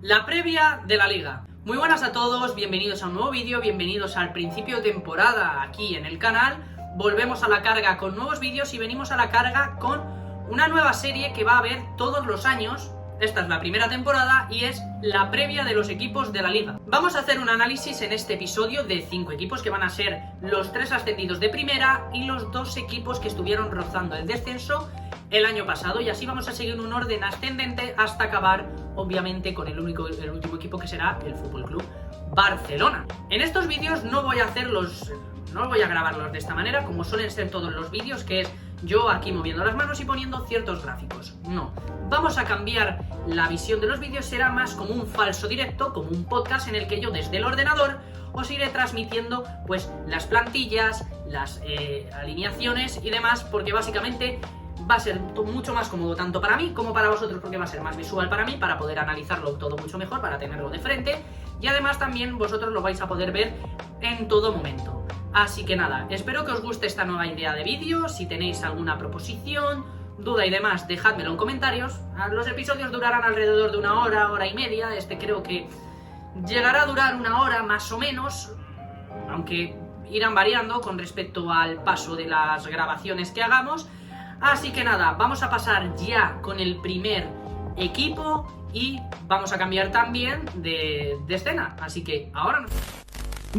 La previa de la liga. Muy buenas a todos, bienvenidos a un nuevo vídeo, bienvenidos al principio de temporada aquí en el canal. Volvemos a la carga con nuevos vídeos y venimos a la carga con una nueva serie que va a haber todos los años. Esta es la primera temporada y es la previa de los equipos de la liga. Vamos a hacer un análisis en este episodio de 5 equipos que van a ser los 3 ascendidos de primera y los 2 equipos que estuvieron rozando el descenso el año pasado, y así vamos a seguir un orden ascendente hasta acabar, obviamente, con el último equipo, que será el Fútbol Club Barcelona. En estos vídeos no voy a grabarlos de esta manera, como suelen ser todos los vídeos, que es yo aquí moviendo las manos y poniendo ciertos gráficos. No, vamos a cambiar la visión de los vídeos, será más como un falso directo, como un podcast en el que yo desde el ordenador os iré transmitiendo pues las plantillas, las alineaciones y demás, porque básicamente va a ser mucho más cómodo tanto para mí como para vosotros, porque va a ser más visual para mí, para poder analizarlo todo mucho mejor, para tenerlo de frente, y además también vosotros lo vais a poder ver en todo momento. Así que nada, espero que os guste esta nueva idea de vídeo. Si tenéis alguna proposición, duda y demás, dejádmelo en comentarios. Los episodios durarán alrededor de una hora, hora y media. Este creo que llegará a durar una hora más o menos, aunque irán variando con respecto al paso de las grabaciones que hagamos. Así que nada, vamos a pasar ya con el primer equipo y vamos a cambiar también de escena. Así que ahora nos...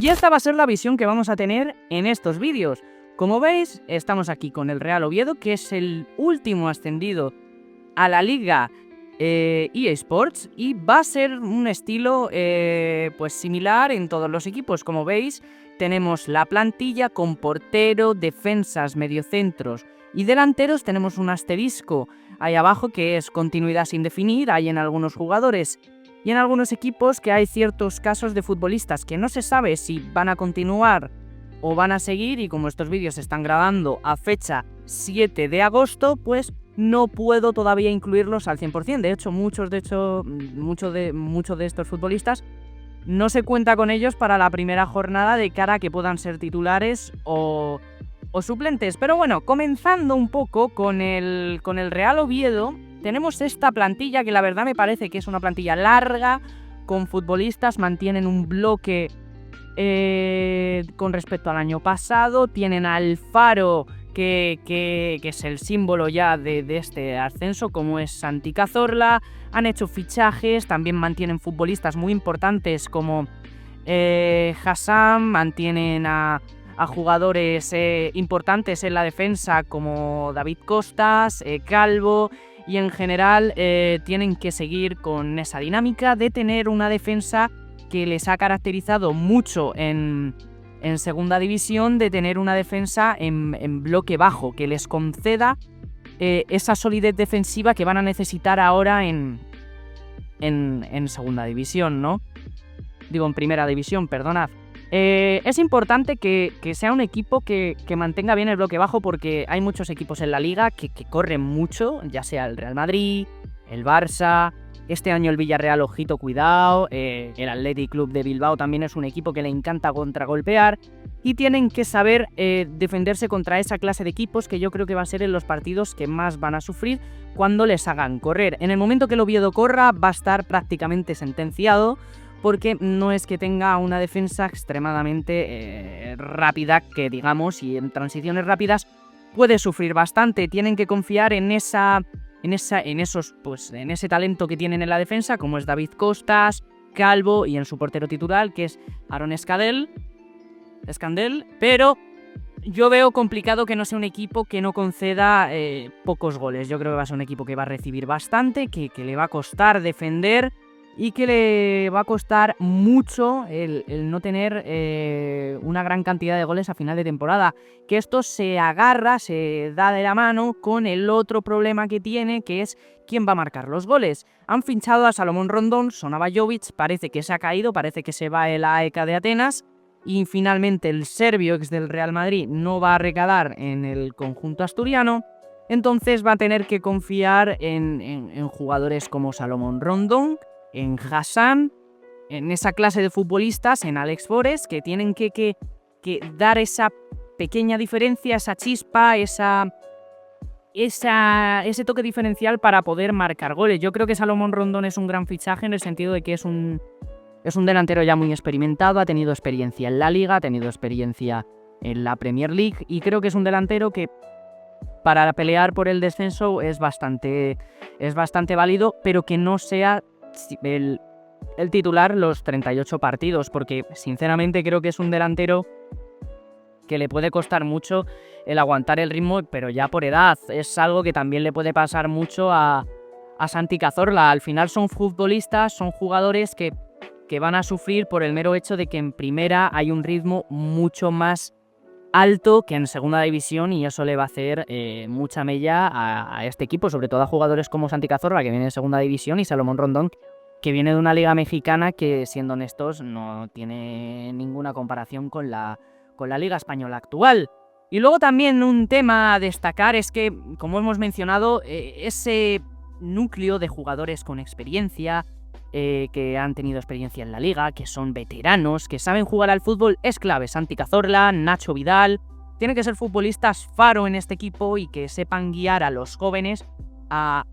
Y esta va a ser la visión que vamos a tener en estos vídeos. Como veis, estamos aquí con el Real Oviedo, que es el último ascendido a la Liga eSports, y va a ser un estilo pues similar en todos los equipos. Como veis, tenemos la plantilla con portero, defensas, mediocentros y delanteros. Tenemos un asterisco ahí abajo que es continuidad sin definir. Hay en algunos jugadores y en algunos equipos que hay ciertos casos de futbolistas que no se sabe si van a continuar o van a seguir, y como estos vídeos se están grabando a fecha 7 de agosto, pues no puedo todavía incluirlos al 100%. De hecho, muchos de estos futbolistas no se cuenta con ellos para la primera jornada, de cara a que puedan ser titulares o suplentes. Pero bueno, comenzando un poco con el Real Oviedo, tenemos esta plantilla que la verdad me parece que es una plantilla larga, con futbolistas, mantienen un bloque con respecto al año pasado. Tienen al Faro, que es el símbolo ya de este ascenso, como es Santi Cazorla. Han hecho fichajes, también mantienen futbolistas muy importantes como Hassan, mantienen a jugadores importantes en la defensa como David Costas, Calvo, y en general tienen que seguir con esa dinámica de tener una defensa que les ha caracterizado mucho en segunda división, de tener una defensa en bloque bajo, que les conceda esa solidez defensiva que van a necesitar ahora en segunda división, ¿no? Digo, en primera división, perdonad. Es importante que sea un equipo que mantenga bien el bloque bajo, porque hay muchos equipos en la liga que corren mucho, ya sea el Real Madrid, el Barça, este año el Villarreal, ojito, cuidado, el Athletic Club de Bilbao también es un equipo que le encanta contragolpear, y tienen que saber defenderse contra esa clase de equipos, que yo creo que va a ser en los partidos que más van a sufrir cuando les hagan correr. En el momento que el Oviedo corra, va a estar prácticamente sentenciado, porque no es que tenga una defensa extremadamente rápida, que digamos, y en transiciones rápidas puede sufrir bastante. Tienen que confiar en ese talento que tienen en la defensa, como es David Costas, Calvo, y en su portero titular, que es Aaron Escandel. Pero yo veo complicado que no sea un equipo que no conceda pocos goles. Yo creo que va a ser un equipo que va a recibir bastante, que le va a costar defender, y que le va a costar mucho el no tener una gran cantidad de goles a final de temporada. Que esto se da de la mano con el otro problema que tiene, que es quién va a marcar los goles. Han fichado a Salomón Rondón, sonaba Jovic, parece que se ha caído, parece que se va el AEK de Atenas, y finalmente el serbio, ex del Real Madrid, no va a recalar en el conjunto asturiano. Entonces va a tener que confiar en jugadores como Salomón Rondón, en Hassan, en esa clase de futbolistas, en Alex Forest, que tienen que dar esa pequeña diferencia, esa chispa, esa ese toque diferencial para poder marcar goles. Yo creo que Salomón Rondón es un gran fichaje en el sentido de que es un delantero ya muy experimentado, ha tenido experiencia en la Liga, ha tenido experiencia en la Premier League y creo que es un delantero que para pelear por el descenso es bastante válido, pero que no sea el titular los 38 partidos, porque sinceramente creo que es un delantero que le puede costar mucho el aguantar el ritmo, pero ya por edad. Es algo que también le puede pasar mucho a Santi Cazorla. Al final son futbolistas, son jugadores que van a sufrir por el mero hecho de que en primera hay un ritmo mucho más alto que en segunda división y eso le va a hacer mucha mella a este equipo, sobre todo a jugadores como Santi Cazorla, que viene de segunda división, y Salomón Rondón, que viene de una liga mexicana que, siendo honestos, no tiene ninguna comparación con la liga española actual. Y luego también un tema a destacar es que, como hemos mencionado, ese núcleo de jugadores con experiencia, que han tenido experiencia en la liga, que son veteranos, que saben jugar al fútbol, es clave. Santi Cazorla, Nacho Vidal, tienen que ser futbolistas faro en este equipo y que sepan guiar a los jóvenes a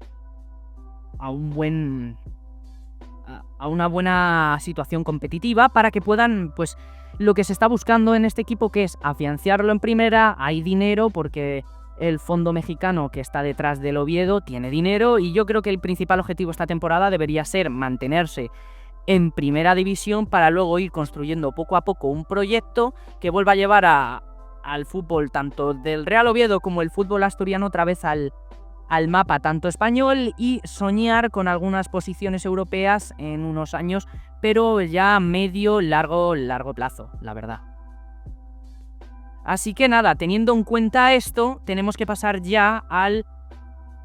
una buena situación competitiva para que puedan, pues, lo que se está buscando en este equipo, que es afianzarlo en primera. Hay dinero porque el fondo mexicano que está detrás del Oviedo tiene dinero y yo creo que el principal objetivo esta temporada debería ser mantenerse en primera división para luego ir construyendo poco a poco un proyecto que vuelva a llevar al fútbol tanto del Real Oviedo como el fútbol asturiano otra vez al mapa tanto español y soñar con algunas posiciones europeas en unos años, pero ya medio largo plazo, la verdad. Así que nada, teniendo en cuenta esto, tenemos que pasar ya al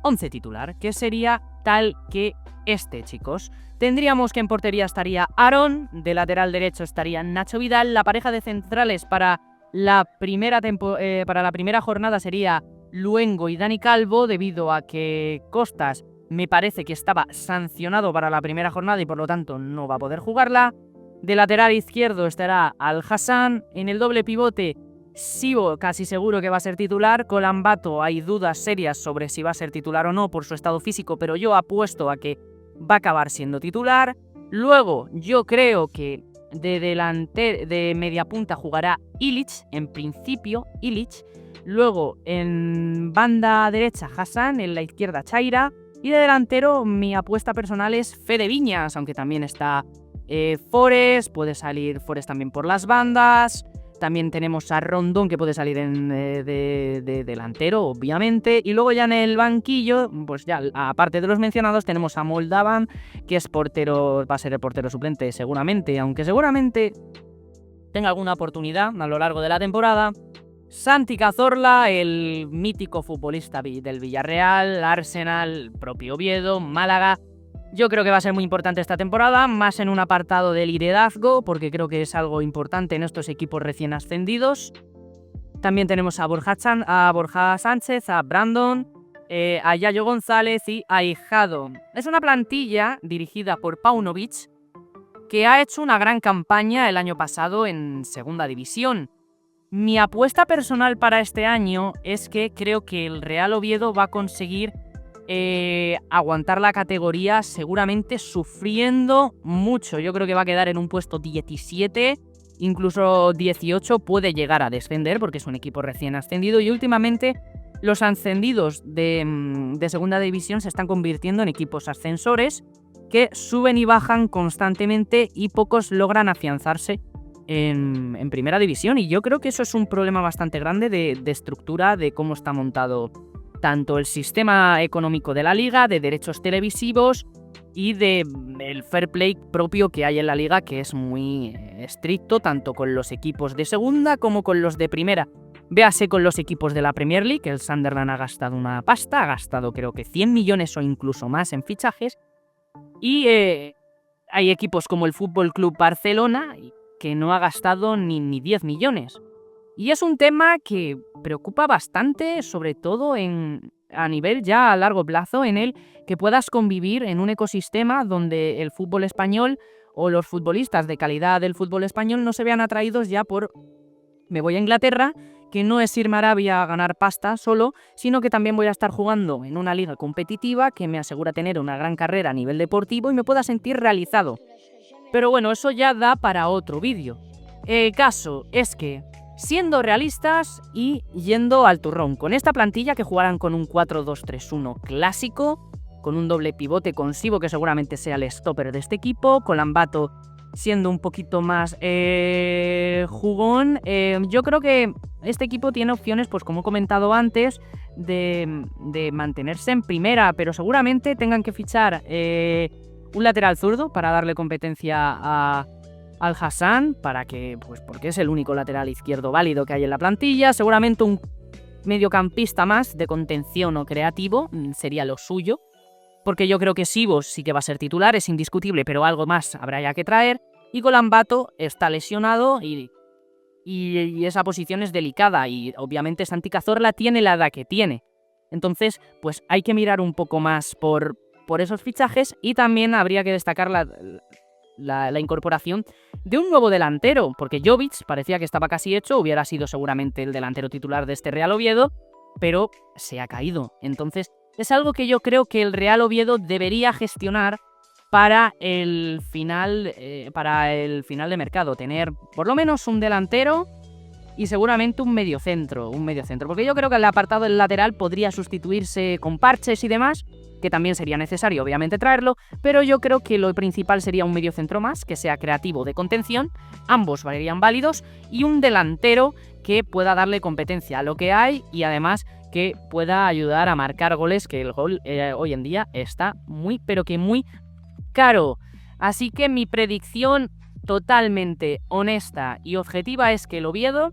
11 titular, que sería tal que este, chicos. Tendríamos que en portería estaría Aarón, de lateral derecho estaría Nacho Vidal, la pareja de centrales para la primera jornada sería Luengo y Dani Calvo, debido a que Costas me parece que estaba sancionado para la primera jornada y por lo tanto no va a poder jugarla. De lateral izquierdo estará Al Hassan, en el doble pivote Sibo casi seguro que va a ser titular. Colambato hay dudas serias sobre si va a ser titular o no por su estado físico, pero yo apuesto a que va a acabar siendo titular. Luego yo creo que de media punta jugará Illich, en principio Illich. Luego en banda derecha Hassan, en la izquierda Chaira. Y de delantero mi apuesta personal es Fede Viñas, aunque también está Forest, puede salir Forest también por las bandas. También tenemos a Rondón, que puede salir de delantero, obviamente. Y luego ya en el banquillo, pues ya aparte de los mencionados, tenemos a Moldavan, que es portero, va a ser el portero suplente seguramente, aunque seguramente tenga alguna oportunidad a lo largo de la temporada. Santi Cazorla, el mítico futbolista del Villarreal, Arsenal, propio Oviedo, Málaga. Yo creo que va a ser muy importante esta temporada, más en un apartado del liderazgo, porque creo que es algo importante en estos equipos recién ascendidos. También tenemos a Borja Sánchez, a Brandon, a Yayo González y a Hijado. Es una plantilla dirigida por Paunovic, que ha hecho una gran campaña el año pasado en segunda división. Mi apuesta personal para este año es que creo que el Real Oviedo va a conseguir aguantar la categoría, seguramente sufriendo mucho. Yo creo que va a quedar en un puesto 17, incluso 18 puede llegar a descender porque es un equipo recién ascendido y últimamente los ascendidos de segunda división se están convirtiendo en equipos ascensores que suben y bajan constantemente y pocos logran afianzarse en primera división, y yo creo que eso es un problema bastante grande de estructura, de cómo está montado tanto el sistema económico de la liga, de derechos televisivos y del fair play propio que hay en la liga, que es muy estricto tanto con los equipos de segunda como con los de primera. Véase con los equipos de la Premier League, el Sunderland ha gastado una pasta, ha gastado creo que 100 millones o incluso más en fichajes, y hay equipos como el Fútbol Club Barcelona que no ha gastado ni 10 millones. Y es un tema que preocupa bastante, sobre todo a nivel ya a largo plazo, en el que puedas convivir en un ecosistema donde el fútbol español o los futbolistas de calidad del fútbol español no se vean atraídos ya por me voy a Inglaterra, que no es irme a Arabia a ganar pasta solo, sino que también voy a estar jugando en una liga competitiva que me asegura tener una gran carrera a nivel deportivo y me pueda sentir realizado. Pero bueno, eso ya da para otro vídeo. El caso es que, siendo realistas y yendo al turrón, con esta plantilla que jugarán con un 4-2-3-1 clásico, con un doble pivote con Sibo, que seguramente sea el stopper de este equipo, con Lambato siendo un poquito más jugón, yo creo que este equipo tiene opciones, pues como he comentado antes, de mantenerse en primera, pero seguramente tengan que fichar un lateral zurdo para darle competencia al Hassan, para que, pues porque es el único lateral izquierdo válido que hay en la plantilla. Seguramente un mediocampista más de contención o creativo sería lo suyo, porque yo creo que Sibos sí que va a ser titular, es indiscutible, pero algo más habrá ya que traer. Y Colambato está lesionado y esa posición es delicada, y obviamente Santi Cazorla tiene la edad que tiene. Entonces, pues hay que mirar un poco más por esos fichajes, y también habría que destacar la incorporación de un nuevo delantero, porque Jovic parecía que estaba casi hecho, hubiera sido seguramente el delantero titular de este Real Oviedo, pero se ha caído. Entonces, es algo que yo creo que el Real Oviedo debería gestionar para el final de mercado. Tener por lo menos un delantero y seguramente un mediocentro. Porque yo creo que el apartado del lateral podría sustituirse con parches y demás, que también sería necesario obviamente traerlo, pero yo creo que lo principal sería un mediocentro más, que sea creativo, de contención, ambos serían válidos, y un delantero que pueda darle competencia a lo que hay y además que pueda ayudar a marcar goles, que el gol hoy en día está muy, pero que muy caro. Así que mi predicción totalmente honesta y objetiva es que el Oviedo,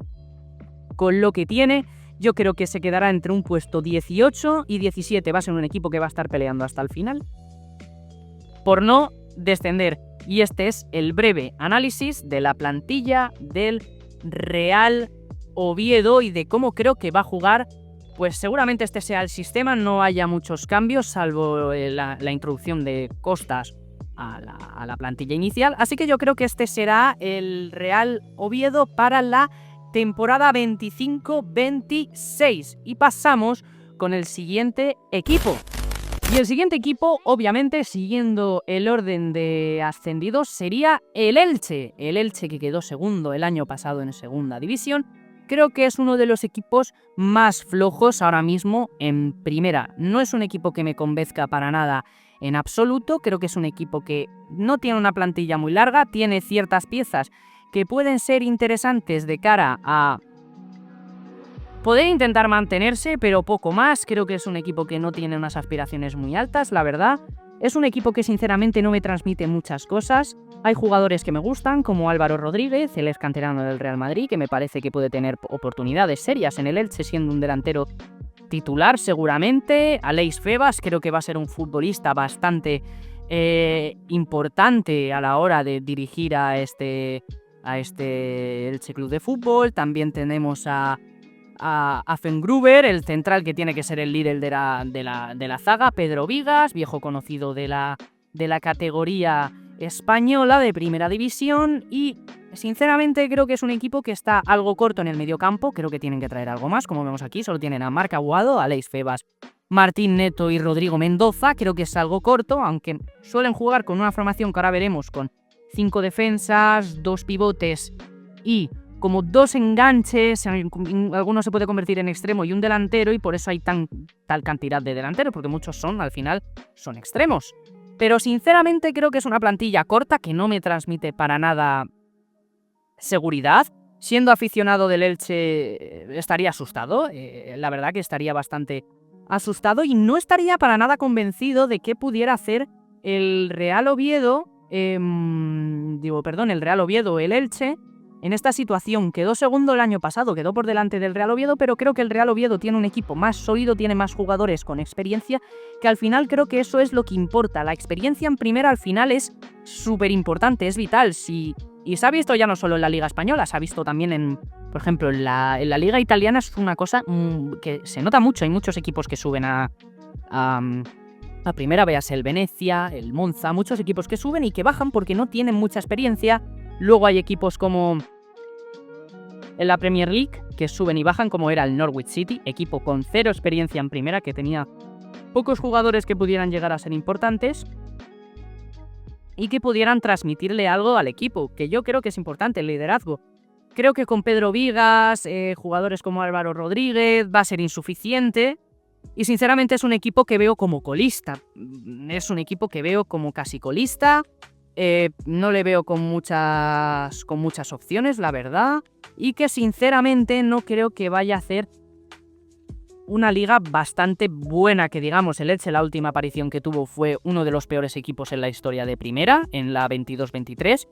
con lo que tiene, yo creo que se quedará entre un puesto 18 y 17. Va a ser un equipo que va a estar peleando hasta el final por no descender. Y este es el breve análisis de la plantilla del Real Oviedo y de cómo creo que va a jugar. Pues seguramente este sea el sistema, no haya muchos cambios, salvo la introducción de Costas a la plantilla inicial. Así que yo creo que este será el Real Oviedo para la temporada 25-26. Y pasamos con el siguiente equipo. Y el siguiente equipo, obviamente, siguiendo el orden de ascendidos, sería el Elche. El Elche, que quedó segundo el año pasado en segunda división. Creo que es uno de los equipos más flojos ahora mismo en primera. No es un equipo que me convenzca para nada en absoluto. Creo que es un equipo que no tiene una plantilla muy larga, tiene ciertas piezas que pueden ser interesantes de cara a poder intentar mantenerse, pero poco más. Creo que es un equipo que no tiene unas aspiraciones muy altas, la verdad. Es un equipo que sinceramente no me transmite muchas cosas. Hay jugadores que me gustan, como Álvaro Rodríguez, el ex canterano del Real Madrid, que me parece que puede tener oportunidades serias en el Elche, siendo un delantero titular seguramente. Aleix Febas creo que va a ser un futbolista bastante importante a la hora de dirigir a este Elche Club de Fútbol. También tenemos a Fengruber, el central que tiene que ser el líder de la zaga. Pedro Vigas, viejo conocido de la categoría española de primera división, y sinceramente creo que es un equipo que está algo corto en el mediocampo. Creo que tienen que traer algo más, como vemos aquí, solo tienen a Marc Aguado, Aleix Febas, Martín Neto y Rodrigo Mendoza. Creo que es algo corto, aunque suelen jugar con una formación que ahora veremos con 5 defensas, 2 pivotes y como 2 enganches. Alguno se puede convertir en extremo y un delantero, y por eso hay tal cantidad de delanteros, porque muchos al final son extremos. Pero sinceramente creo que es una plantilla corta que no me transmite para nada seguridad. Siendo aficionado del Elche estaría asustado, la verdad que estaría bastante asustado, y no estaría para nada convencido de qué pudiera hacer el Real Oviedo, el Real Oviedo, el Elche, en esta situación. Quedó segundo el año pasado, quedó por delante del Real Oviedo, pero creo que el Real Oviedo tiene un equipo más sólido, tiene más jugadores con experiencia, que al final creo que eso es lo que importa. La experiencia en primera al final es súper importante, es vital. Y se ha visto ya no solo en la Liga Española, se ha visto también por ejemplo, en la Liga Italiana. Es una cosa que se nota mucho. Hay muchos equipos que suben a primera, veas el Venecia, el Monza, muchos equipos que suben y que bajan porque no tienen mucha experiencia. Luego hay equipos como en la Premier League, que suben y bajan, como era el Norwich City, equipo con 0 experiencia en primera, que tenía pocos jugadores que pudieran llegar a ser importantes y que pudieran transmitirle algo al equipo, que yo creo que es importante, el liderazgo. Creo que con Pedro Vigas, jugadores como Álvaro Rodríguez, va a ser insuficiente. Y sinceramente es un equipo que veo como colista. Es un equipo que veo como casi colista. No le veo con muchas opciones, la verdad. Y que sinceramente no creo que vaya a hacer una liga bastante buena, que digamos, el Elche, la última aparición que tuvo, fue uno de los peores equipos en la historia de primera, en la 22-23.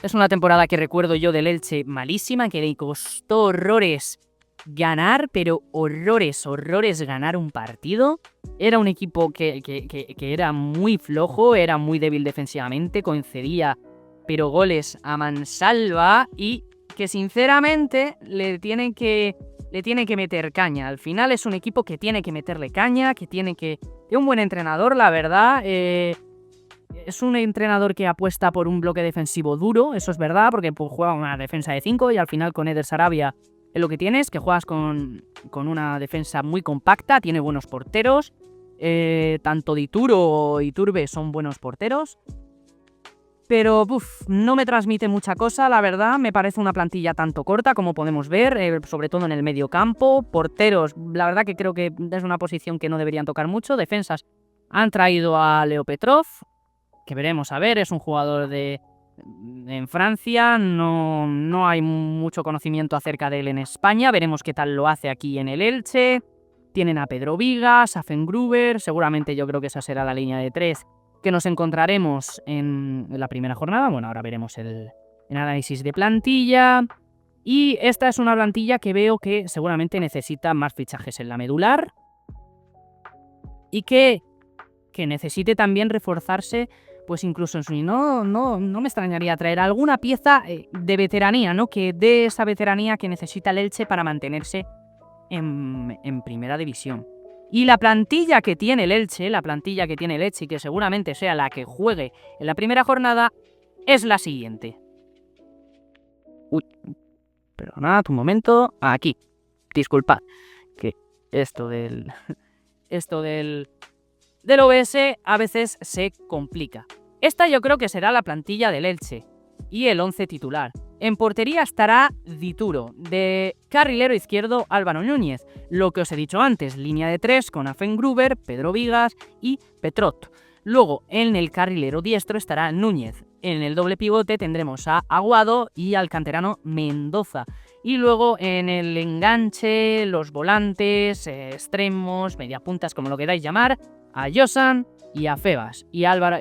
Es una temporada que recuerdo yo del Elche malísima, que le costó horrores ganar, pero horrores ganar un partido. Era un equipo que era muy flojo, era muy débil defensivamente, concedía pero goles a mansalva y que sinceramente le tiene que meter caña. Al final es un equipo que tiene que meterle caña, que tiene un buen entrenador, la verdad. Es un entrenador que apuesta por un bloque defensivo duro, eso es verdad, porque pues, juega una defensa de 5 y al final con Eder Sarabia es lo que tienes, que juegas con una defensa muy compacta, tiene buenos porteros, tanto Dituro y Iturbe son buenos porteros, pero no me transmite mucha cosa, la verdad. Me parece una plantilla tanto corta como podemos ver, sobre todo en el medio campo. Porteros, la verdad que creo que es una posición que no deberían tocar mucho. Defensas, han traído a Leo Petrov, que veremos a ver, es un jugador en Francia, no hay mucho conocimiento acerca de él en España, veremos qué tal lo hace aquí en el Elche. Tienen a Pedro Vigas, a Fengruber, seguramente yo creo que esa será la línea de 3 que nos encontraremos en la primera jornada. Bueno, ahora veremos el análisis de plantilla. Y esta es una plantilla que veo que seguramente necesita más fichajes en la medular y que necesite también reforzarse, pues incluso en su... No me extrañaría traer alguna pieza de veteranía, ¿no? Que dé esa veteranía que necesita el Elche para mantenerse en primera división. Y la plantilla que tiene el Elche, y que seguramente sea la que juegue en la primera jornada, es la siguiente. Uy, perdonad un momento. Aquí, disculpad, que esto del OBS a veces se complica. Esta yo creo que será la plantilla del Elche y el 11 titular. En portería estará Dituro, de carrilero izquierdo Álvaro Núñez, lo que os he dicho antes, línea de 3 con Fengruber, Pedro Vigas y Petrot. Luego en el carrilero diestro estará Núñez, en el doble pivote tendremos a Aguado y al canterano Mendoza. Y luego en el enganche, los volantes, extremos, mediapuntas, como lo queráis llamar, a Josan y a Febas. Y Álvaro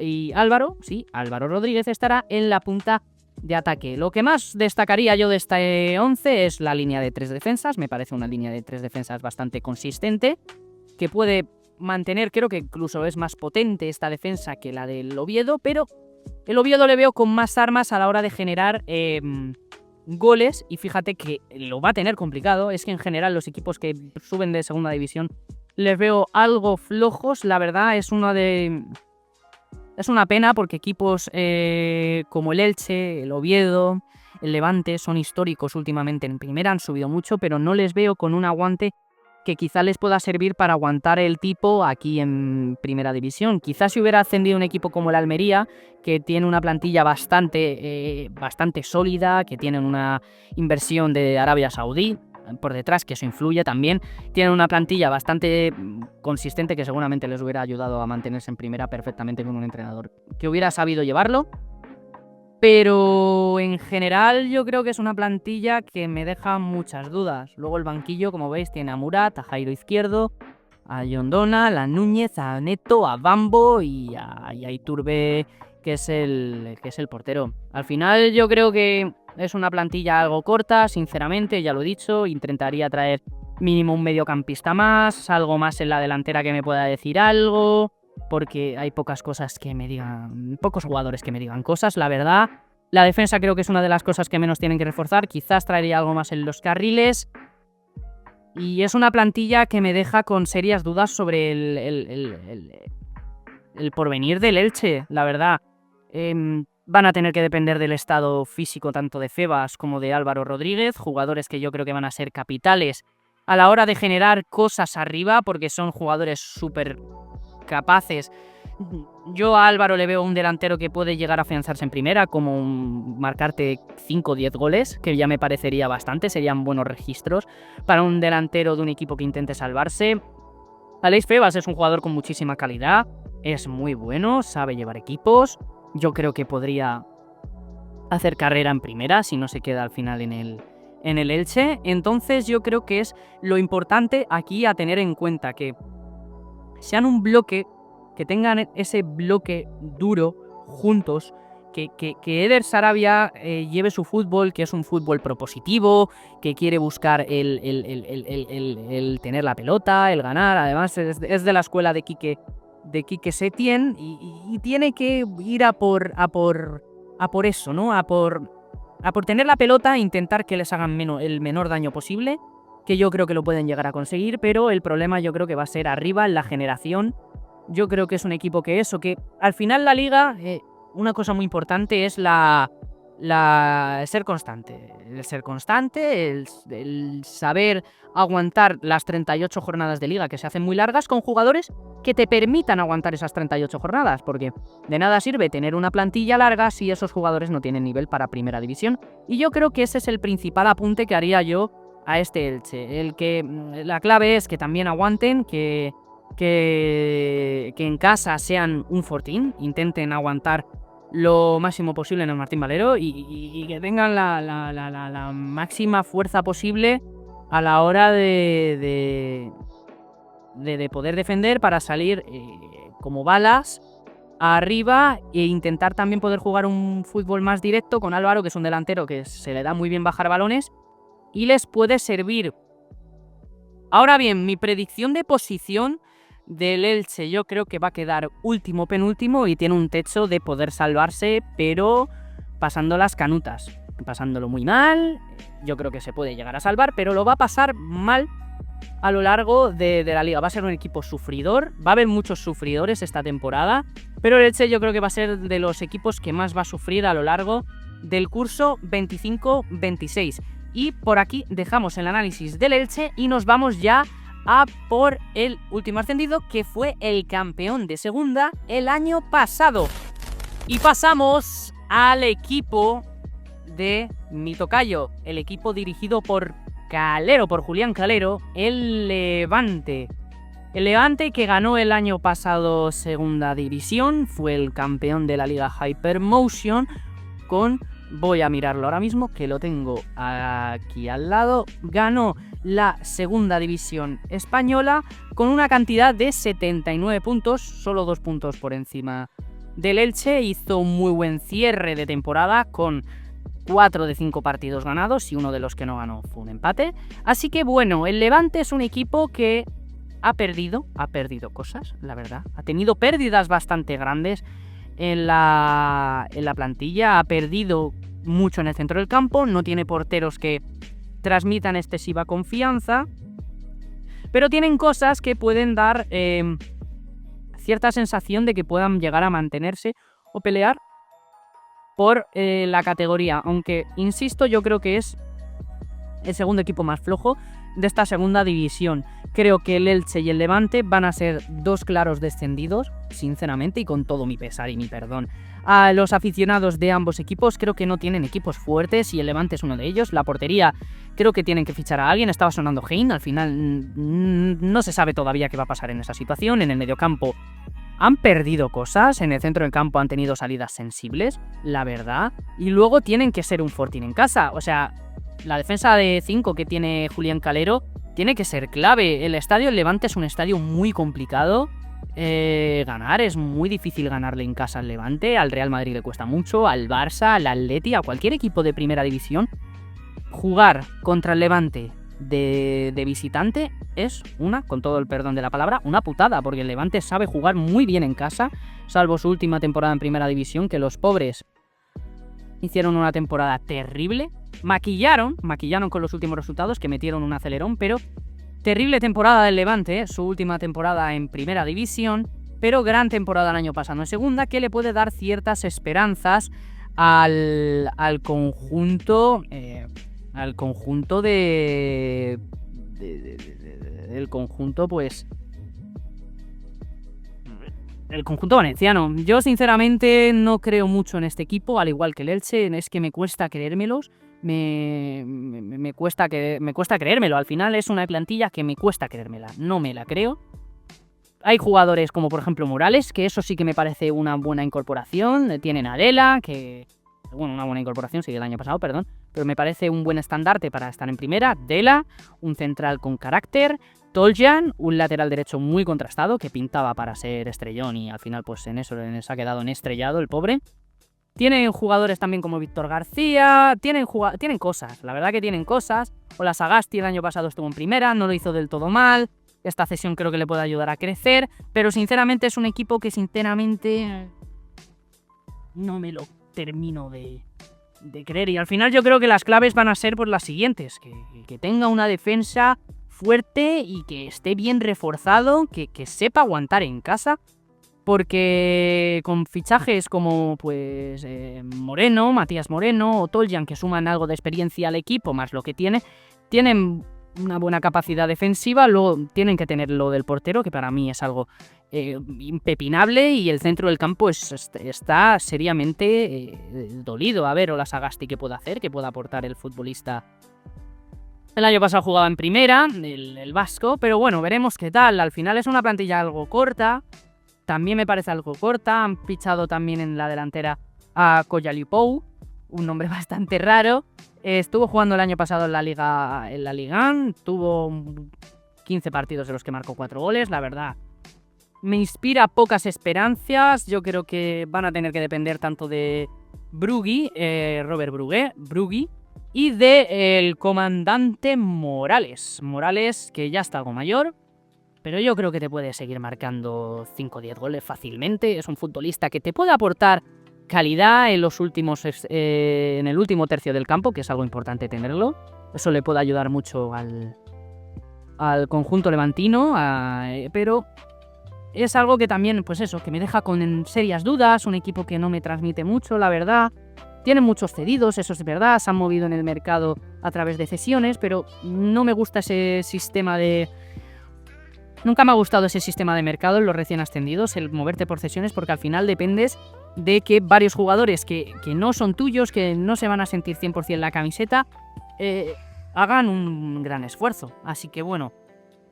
Rodríguez estará en la punta de ataque. Lo que más destacaría yo de este 11 es la línea de 3 defensas. Me parece una línea de 3 defensas bastante consistente, que puede mantener, creo que incluso es más potente esta defensa que la del Oviedo, pero el Oviedo le veo con más armas a la hora de generar goles, y fíjate que lo va a tener complicado. Es que en general los equipos que suben de segunda división les veo algo flojos, la verdad. Es una pena porque equipos como el Elche, el Oviedo, el Levante son históricos últimamente en primera, han subido mucho, pero no les veo con un aguante que quizá les pueda servir para aguantar el tipo aquí en primera división. Quizás si hubiera ascendido un equipo como el Almería, que tiene una plantilla bastante sólida, que tienen una inversión de Arabia Saudí por detrás, que eso influye también. Tienen una plantilla bastante consistente que seguramente les hubiera ayudado a mantenerse en primera perfectamente con un entrenador que hubiera sabido llevarlo. Pero en general yo creo que es una plantilla que me deja muchas dudas. Luego el banquillo, como veis, tiene a Murat, a Jairo Izquierdo, a Yondona, a Núñez, a Neto, a Bambo y a Iturbe, que es el portero. Al final yo creo que es una plantilla algo corta, sinceramente, ya lo he dicho. Intentaría traer mínimo un mediocampista más, algo más en la delantera que me pueda decir algo, porque hay pocos jugadores que me digan cosas, la verdad. La defensa creo que es una de las cosas que menos tienen que reforzar. Quizás traería algo más en los carriles. Y es una plantilla que me deja con serias dudas sobre el porvenir del Elche, la verdad. Van a tener que depender del estado físico tanto de Febas como de Álvaro Rodríguez, jugadores que yo creo que van a ser capitales a la hora de generar cosas arriba, porque son jugadores súper capaces. Yo a Álvaro le veo un delantero que puede llegar a afianzarse en primera, como marcarte 5 o 10 goles, que ya me parecería bastante, serían buenos registros para un delantero de un equipo que intente salvarse. Aleix Febas es un jugador con muchísima calidad, es muy bueno, sabe llevar equipos. Yo creo que podría hacer carrera en primera si no se queda al final en el Elche. Entonces yo creo que es lo importante aquí a tener en cuenta, que sean un bloque, que tengan ese bloque duro juntos, que Eder Sarabia lleve su fútbol, que es un fútbol propositivo, que quiere buscar el tener la pelota, el ganar. Además es de la escuela de Quique Setién y tiene que ir a por eso, ¿no? A por tener la pelota e intentar que les hagan el menor daño posible, que yo creo que lo pueden llegar a conseguir, pero el problema yo creo que va a ser arriba en la generación. Yo creo que es un equipo que al final la liga, una cosa muy importante es el ser constante. El ser constante, el saber aguantar las 38 jornadas de liga, que se hacen muy largas, con jugadores que te permitan aguantar esas 38 jornadas, porque de nada sirve tener una plantilla larga si esos jugadores no tienen nivel para primera división. Y yo creo que ese es el principal apunte que haría yo a este Elche. La clave es que también aguanten, que en casa sean un fortín, intenten aguantar lo máximo posible en el Martín Valero y que tengan la máxima fuerza posible a la hora de poder defender, para salir como balas arriba e intentar también poder jugar un fútbol más directo con Álvaro, que es un delantero que se le da muy bien bajar balones y les puede servir. Ahora bien, mi predicción de posición del Elche, yo creo que va a quedar último, penúltimo, y tiene un techo de poder salvarse, pero pasando las canutas, pasándolo muy mal. Yo creo que se puede llegar a salvar, pero lo va a pasar mal a lo largo de la liga. Va a ser un equipo sufridor, va a haber muchos sufridores esta temporada, pero el Elche yo creo que va a ser de los equipos que más va a sufrir a lo largo del curso 25-26. Y por aquí dejamos el análisis del Elche y nos vamos ya a por el último ascendido, que fue el campeón de segunda el año pasado. Y pasamos al equipo de mi tocayo, el equipo dirigido por Julián Calero, el Levante. El Levante, que ganó el año pasado segunda división, fue el campeón de la liga Hypermotion voy a mirarlo ahora mismo, que lo tengo aquí al lado. Ganó la segunda división española con una cantidad de 79 puntos, solo 2 puntos por encima del Elche. Hizo un muy buen cierre de temporada con 4 de 5 partidos ganados y uno de los que no ganó fue un empate. Así que bueno, el Levante es un equipo que ha perdido cosas, la verdad. Ha tenido pérdidas bastante grandes en la plantilla, ha perdido mucho en el centro del campo, no tiene porteros que transmitan excesiva confianza, pero tienen cosas que pueden dar cierta sensación de que puedan llegar a mantenerse o pelear por la categoría, aunque insisto, yo creo que es el segundo equipo más flojo de esta segunda división. Creo que el Elche y el Levante van a ser dos claros descendidos, sinceramente, y con todo mi pesar y mi perdón a los aficionados de ambos equipos. Creo que no tienen equipos fuertes y el Levante es uno de ellos. La portería, creo que tienen que fichar a alguien. Estaba sonando Hein, al final no se sabe todavía qué va a pasar en esa situación. En el mediocampo han perdido cosas, en el centro del campo han tenido salidas sensibles, la verdad, y luego tienen que ser un fortín en casa. O sea, la defensa de 5 que tiene Julián Calero tiene que ser clave. El estadio del Levante es un estadio muy complicado. Ganar es muy difícil, ganarle en casa al Levante. Al Real Madrid le cuesta mucho, al Barça, al Atleti, a cualquier equipo de primera división. Jugar contra el Levante de visitante es con todo el perdón de la palabra, una putada, porque el Levante sabe jugar muy bien en casa, salvo su última temporada en primera división, que los pobres hicieron una temporada terrible. Maquillaron con los últimos resultados, que metieron un acelerón, pero terrible temporada del Levante, su última temporada en primera división, pero gran temporada el año pasado en segunda, que le puede dar ciertas esperanzas al conjunto del conjunto, pues el conjunto valenciano. Yo sinceramente no creo mucho en este equipo, al igual que el Elche. Es que me cuesta creérmelos. Me cuesta creérmelo. Al final es una plantilla que me cuesta creérmela. No me la creo. Hay jugadores como por ejemplo Morales, que eso sí que me parece una buena incorporación. Tienen a Lela, que... Bueno, una buena incorporación, sí, del año pasado, perdón. Pero me parece un buen estandarte para estar en primera. Dela, un central con carácter. Toljan, un lateral derecho muy contrastado, que pintaba para ser estrellón y al final pues en eso se ha quedado en estrellado el pobre. Tienen jugadores también como Víctor García, tienen cosas, la verdad que tienen cosas. Ola Sagasti el año pasado estuvo en primera, no lo hizo del todo mal. Esta cesión creo que le puede ayudar a crecer, pero sinceramente es un equipo que sinceramente no me lo termino de creer. Y al final yo creo que las claves van a ser pues las siguientes, que tenga una defensa fuerte y que esté bien reforzado, que sepa aguantar en casa. Porque con fichajes como pues Moreno, Matías Moreno o Toljan, que suman algo de experiencia al equipo, más lo que tienen una buena capacidad defensiva. Luego tienen que tener lo del portero, que para mí es algo impepinable, y el centro del campo está seriamente dolido. A ver, Ola Sagasti qué puede hacer, qué puede aportar el futbolista. El año pasado jugaba en primera, el vasco, pero bueno, veremos qué tal. Al final es una plantilla algo corta. También me parece algo corta. Han fichado también en la delantera a Coyalipou, un nombre bastante raro. Estuvo jugando el año pasado en la Liga, tuvo 15 partidos de los que marcó 4 goles. La verdad, me inspira pocas esperanzas. Yo creo que van a tener que depender tanto de Brugui, Robert Brugui, y del comandante Morales. Morales, que ya está algo mayor, pero yo creo que te puede seguir marcando 5 o 10 goles fácilmente. Es un futbolista que te puede aportar calidad en en el último tercio del campo, que es algo importante tenerlo. Eso le puede ayudar mucho al conjunto levantino, pero es algo que también, pues eso, que me deja con serias dudas. Un equipo que no me transmite mucho, la verdad. Tienen muchos cedidos, eso es verdad. Se han movido en el mercado a través de cesiones, pero no me gusta ese sistema de... Nunca me ha gustado ese sistema de mercado en los recién ascendidos, el moverte por cesiones, porque al final dependes de que varios jugadores que no son tuyos, que no se van a sentir 100% la camiseta, hagan un gran esfuerzo. Así que bueno,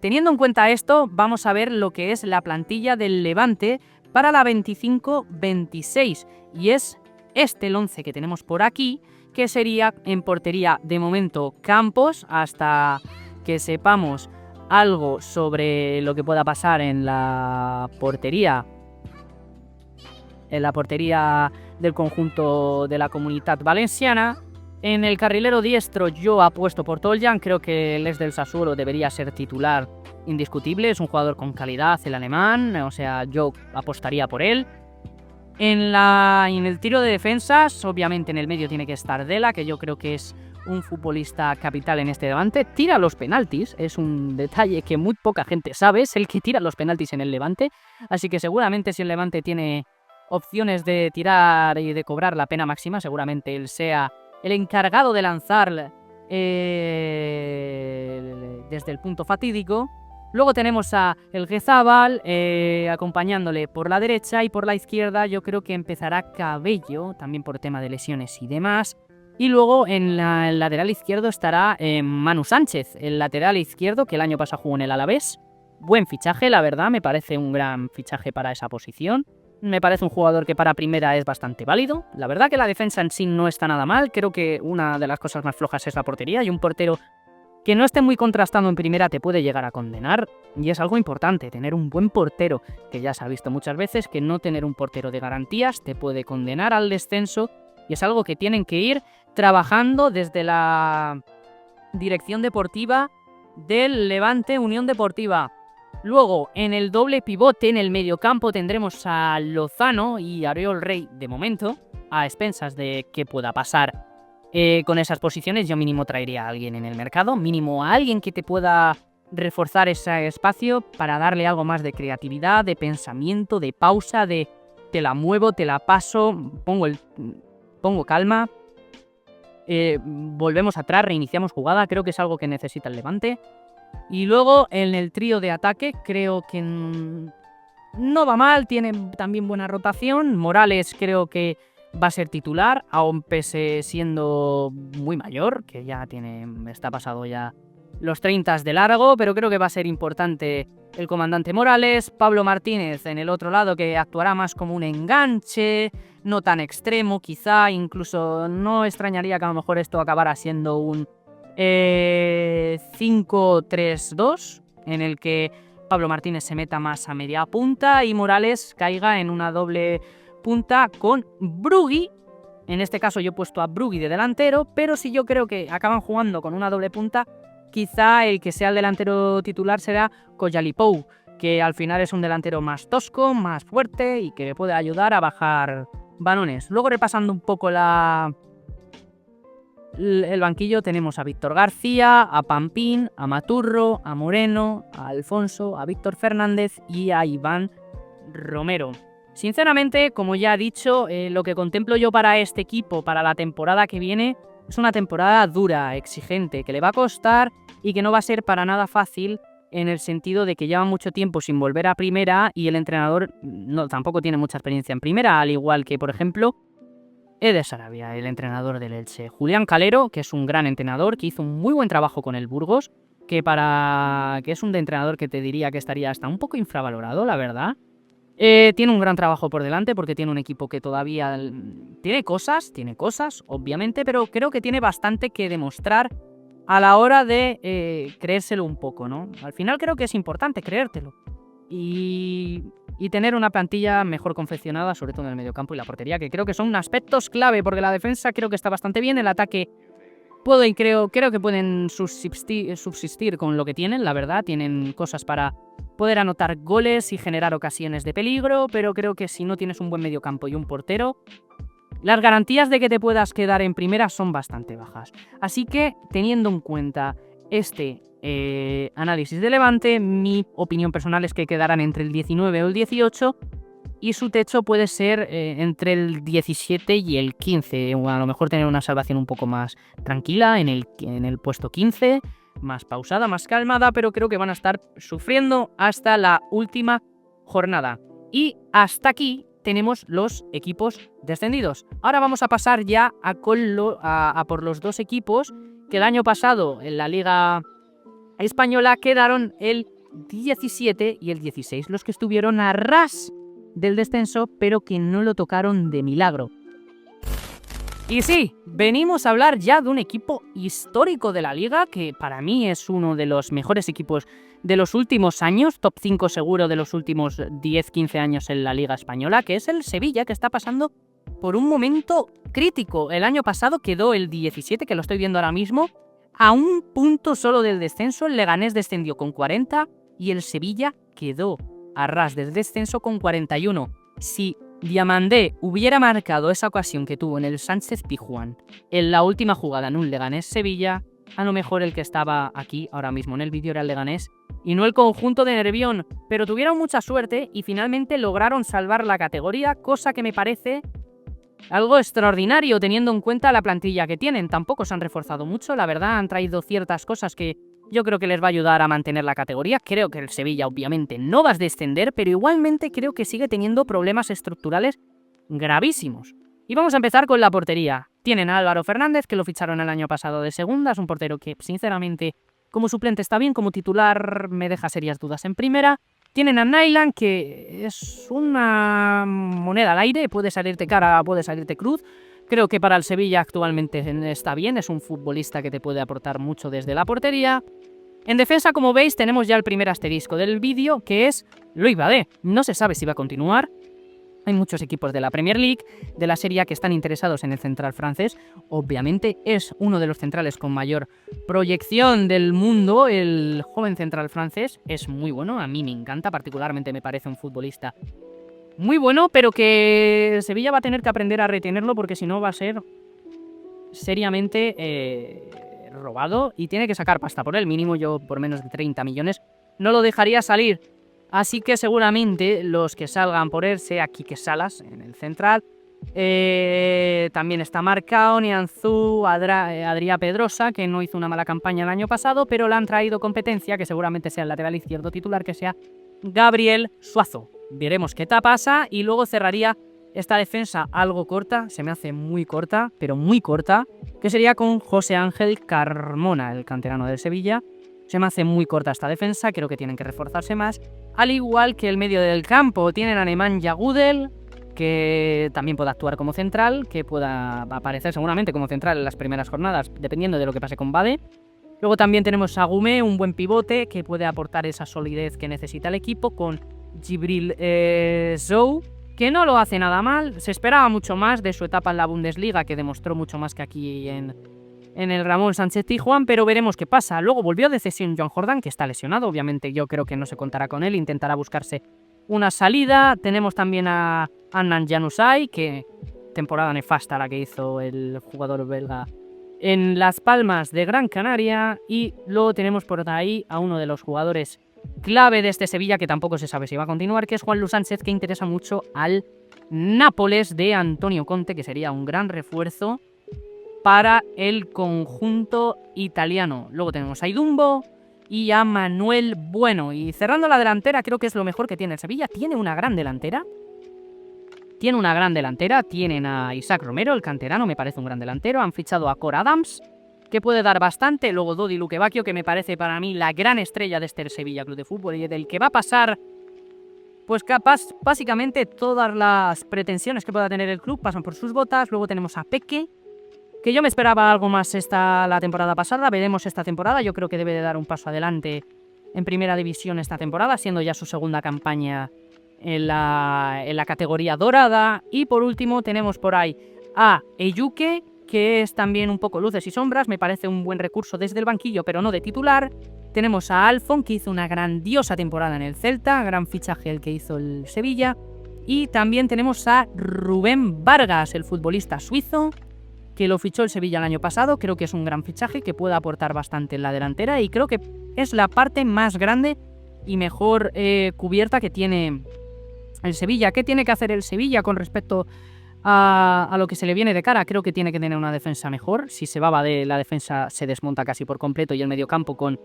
teniendo en cuenta esto, vamos a ver lo que es la plantilla del Levante para la 25-26. Y es el 11 que tenemos por aquí, que sería en portería de momento Campos, hasta que sepamos algo sobre lo que pueda pasar en la portería del conjunto de la Comunitat Valenciana. En el carrilero diestro yo apuesto por Toljan. Creo que el ex del Sassuolo debería ser titular indiscutible. Es un jugador con calidad, el alemán, o sea, yo apostaría por él. En el tiro de defensas, obviamente en el medio tiene que estar Dela, que yo creo que es un futbolista capital en este Levante. Tira los penaltis, es un detalle que muy poca gente sabe, es el que tira los penaltis en el Levante, así que seguramente si el Levante tiene opciones de tirar y de cobrar la pena máxima, seguramente él sea el encargado de lanzar desde el punto fatídico. Luego tenemos a El Guezabal acompañándole por la derecha, y por la izquierda yo creo que empezará Cabello, también por tema de lesiones y demás. Y luego en el lateral izquierdo estará Manu Sánchez, el lateral izquierdo que el año pasado jugó en el Alavés. Buen fichaje, la verdad, me parece un gran fichaje para esa posición. Me parece un jugador que para primera es bastante válido. La verdad que la defensa en sí no está nada mal. Creo que una de las cosas más flojas es la portería, y un portero que no esté muy contrastado en primera te puede llegar a condenar. Y es algo importante, tener un buen portero, que ya se ha visto muchas veces que no tener un portero de garantías te puede condenar al descenso. Y es algo que tienen que ir trabajando desde la dirección deportiva del Levante Unión Deportiva. Luego, en el doble pivote, en el mediocampo, tendremos a Lozano y Ariol Rey de momento, a expensas de qué pueda pasar con esas posiciones. Yo mínimo traería a alguien en el mercado, mínimo a alguien que te pueda reforzar ese espacio para darle algo más de creatividad, de pensamiento, de pausa, de te la muevo, te la paso, pongo pongo calma, volvemos atrás, reiniciamos jugada, creo que es algo que necesita el Levante. Y luego en el trío de ataque creo que no va mal, tiene también buena rotación. Morales creo que va a ser titular, aún pese siendo muy mayor, que ya está pasado ya los 30 de largo, pero creo que va a ser importante el comandante Morales. Pablo Martínez en el otro lado, que actuará más como un enganche, no tan extremo quizá, incluso no extrañaría que a lo mejor esto acabara siendo un 5-3-2, en el que Pablo Martínez se meta más a media punta y Morales caiga en una doble punta con Brugui. En este caso yo he puesto a Brugui de delantero, pero si yo creo que acaban jugando con una doble punta, quizá el que sea el delantero titular será Koyalipou, que al final es un delantero más tosco, más fuerte y que puede ayudar a bajar balones. Luego, repasando un poco el banquillo, tenemos a Víctor García, a Pampín, a Maturro, a Moreno, a Alfonso, a Víctor Fernández y a Iván Romero. Sinceramente, como ya he dicho, lo que contemplo yo para este equipo, para la temporada que viene, es una temporada dura, exigente, que le va a costar y que no va a ser para nada fácil, en el sentido de que lleva mucho tiempo sin volver a primera y el entrenador tampoco tiene mucha experiencia en primera, al igual que, por ejemplo, Eder Sarabia, el entrenador del Elche. Julián Calero, que es un gran entrenador, que hizo un muy buen trabajo con el Burgos, que es un entrenador que te diría que estaría hasta un poco infravalorado, la verdad. Tiene un gran trabajo por delante porque tiene un equipo que todavía tiene cosas, obviamente, pero creo que tiene bastante que demostrar a la hora de creérselo un poco, ¿no? Al final creo que es importante creértelo y tener una plantilla mejor confeccionada, sobre todo en el mediocampo y la portería, que creo que son aspectos clave, porque la defensa creo que está bastante bien, el ataque creo que pueden subsistir con lo que tienen, la verdad, tienen cosas para poder anotar goles y generar ocasiones de peligro, pero creo que si no tienes un buen mediocampo y un portero, las garantías de que te puedas quedar en primera son bastante bajas. Así que, teniendo en cuenta este análisis de Levante, mi opinión personal es que quedarán entre el 19 o el 18 y su techo puede ser entre el 17 y el 15, o a lo mejor tener una salvación un poco más tranquila en el puesto 15, más pausada, más calmada, pero creo que van a estar sufriendo hasta la última jornada. Y hasta aquí tenemos los equipos descendidos. Ahora vamos a pasar ya a por los dos equipos que el año pasado en la Liga Española quedaron el 17 y el 16, los que estuvieron a ras del descenso, pero que no lo tocaron de milagro. Y sí, venimos a hablar ya de un equipo histórico de la liga, que para mí es uno de los mejores equipos de los últimos años, top 5 seguro de los últimos 10-15 años en la liga española, que es el Sevilla, que está pasando por un momento crítico. El año pasado quedó el 17, que lo estoy viendo ahora mismo, a un punto solo del descenso. El Leganés descendió con 40 y el Sevilla quedó a ras del descenso con 41. Si Diamandé hubiera marcado esa ocasión que tuvo en el Sánchez-Pizjuán en la última jugada en un Leganés-Sevilla, a lo mejor el que estaba aquí ahora mismo en el vídeo era el Leganés y no el conjunto de Nervión, pero tuvieron mucha suerte y finalmente lograron salvar la categoría, cosa que me parece algo extraordinario teniendo en cuenta la plantilla que tienen. Tampoco se han reforzado mucho, la verdad, han traído ciertas cosas que yo creo que les va a ayudar a mantener la categoría. Creo que el Sevilla obviamente no va a descender, pero igualmente creo que sigue teniendo problemas estructurales gravísimos. Y vamos a empezar con la portería. Tienen a Álvaro Fernández, que lo ficharon el año pasado de segunda, es un portero que sinceramente como suplente está bien, como titular me deja serias dudas en primera. Tienen a Nyland, que es una moneda al aire, puede salirte cara, puede salirte cruz. Creo que para el Sevilla actualmente está bien, es un futbolista que te puede aportar mucho desde la portería. En defensa, como veis, tenemos ya el primer asterisco del vídeo, que es Loïc Badé. No se sabe si va a continuar. Hay muchos equipos de la Premier League, de la Serie A, que están interesados en el central francés. Obviamente es uno de los centrales con mayor proyección del mundo. El joven central francés es muy bueno, a mí me encanta, particularmente me parece un futbolista muy bueno, pero que Sevilla va a tener que aprender a retenerlo porque si no va a ser seriamente robado y tiene que sacar pasta por él. Mínimo yo por menos de 30 millones no lo dejaría salir. Así que seguramente los que salgan por él sea Quique Salas en el central, También está Marcao, Nianzú, Adrià Pedrosa, que no hizo una mala campaña el año pasado, pero le han traído competencia, que seguramente sea el lateral izquierdo titular, que sea Gabriel Suazo. Veremos qué tal pasa y luego cerraría esta defensa algo corta, se me hace muy corta, pero muy corta, que sería con José Ángel Carmona, el canterano del Sevilla. Se me hace muy corta esta defensa, creo que tienen que reforzarse más. Al igual que el medio del campo, tienen a Nemanja Gudel, que también puede actuar como central, que pueda aparecer seguramente como central en las primeras jornadas, dependiendo de lo que pase con Bade. Luego también tenemos a Gume, un buen pivote, que puede aportar esa solidez que necesita el equipo, con Djibril Zou, que no lo hace nada mal. Se esperaba mucho más de su etapa en la Bundesliga, que demostró mucho más que aquí en el Ramón Sánchez Pizjuán, pero veremos qué pasa. Luego volvió de cesión Joan Jordan, que está lesionado, obviamente yo creo que no se contará con él, intentará buscarse una salida. Tenemos también a Adnan Januzaj, que temporada nefasta la que hizo el jugador belga en Las Palmas de Gran Canaria. Y luego tenemos por ahí a uno de los jugadores clave de este Sevilla, que tampoco se sabe si va a continuar, que es Juanlu Sánchez, que interesa mucho al Nápoles de Antonio Conte, que sería un gran refuerzo para el conjunto italiano. Luego tenemos a Idumbo y a Manuel Bueno. Y cerrando la delantera, creo que es lo mejor que tiene el Sevilla. Tiene una gran delantera. Tienen a Isaac Romero, el canterano, me parece un gran delantero. Han fichado a Cor Adams, que puede dar bastante. Luego Dodi Lukebakio, que me parece para mí la gran estrella de este Sevilla Club de Fútbol y del que va a pasar, pues capaz, básicamente todas las pretensiones que pueda tener el club pasan por sus botas. Luego tenemos a Peque, que yo me esperaba algo más la temporada pasada. Veremos esta temporada. Yo creo que debe de dar un paso adelante en primera división esta temporada, siendo ya su segunda campaña en la categoría dorada. Y por último tenemos por ahí a Eyuke, que es también un poco luces y sombras. Me parece un buen recurso desde el banquillo, pero no de titular. Tenemos a Alfon, que hizo una grandiosa temporada en el Celta, gran fichaje el que hizo el Sevilla. Y también tenemos a Rubén Vargas, el futbolista suizo, que lo fichó el Sevilla el año pasado. Creo que es un gran fichaje que puede aportar bastante en la delantera y creo que es la parte más grande y mejor cubierta que tiene el Sevilla. ¿Qué tiene que hacer el Sevilla con respecto a lo que se le viene de cara? Creo que tiene que tener una defensa mejor. Si se va de la defensa se desmonta casi por completo, y el mediocampo con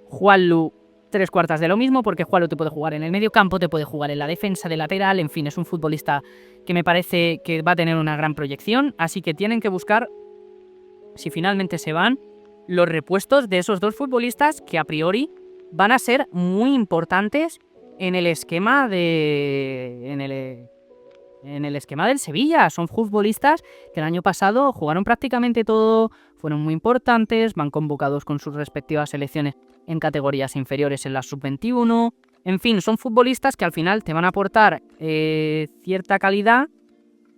Juanlu tres cuartas de lo mismo, porque Juanlu te puede jugar en el mediocampo, te puede jugar en la defensa, de lateral, en fin, es un futbolista que me parece que va a tener una gran proyección, así que tienen que buscar, si finalmente se van, los repuestos de esos dos futbolistas que a priori van a ser muy importantes en el esquema en el esquema del Sevilla. Son futbolistas que el año pasado jugaron prácticamente todo, fueron muy importantes, van convocados con sus respectivas selecciones en categorías inferiores en la sub-21. En fin, son futbolistas que al final te van a aportar cierta calidad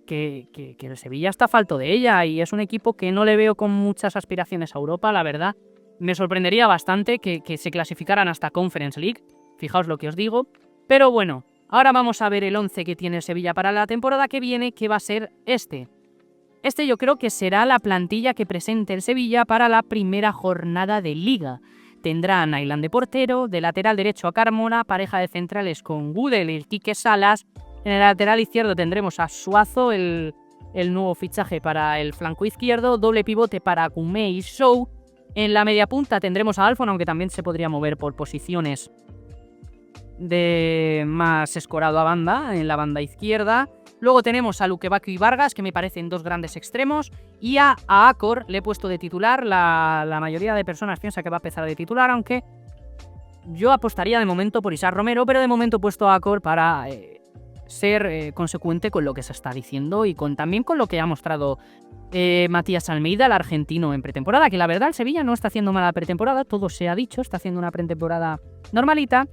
que el Sevilla está falto de ella, y es un equipo que no le veo con muchas aspiraciones a Europa, la verdad. Me sorprendería bastante que se clasificaran hasta Conference League, fijaos lo que os digo. Pero bueno, ahora vamos a ver el 11 que tiene el Sevilla para la temporada que viene, que va a ser este. Este yo creo que será la plantilla que presente el Sevilla para la primera jornada de Liga. Tendrá a Nailán de portero, de lateral derecho a Carmona, pareja de centrales con Gudel y Quique Salas. En el lateral izquierdo tendremos a Suazo, el nuevo fichaje para el flanco izquierdo, doble pivote para Gume y Show. En la media punta tendremos a Alfon, aunque también se podría mover por posiciones de más escorado a banda, en la banda izquierda. Luego tenemos a Lukebakio y Vargas, que me parecen dos grandes extremos, y a Akor le he puesto de titular. La mayoría de personas piensa que va a empezar de titular, aunque yo apostaría de momento por Isaac Romero, pero de momento he puesto a Akor para ser consecuente con lo que se está diciendo y también con lo que ha mostrado Matías Almeida, el argentino, en pretemporada, que la verdad el Sevilla no está haciendo mala pretemporada, todo se ha dicho, está haciendo una pretemporada normalita.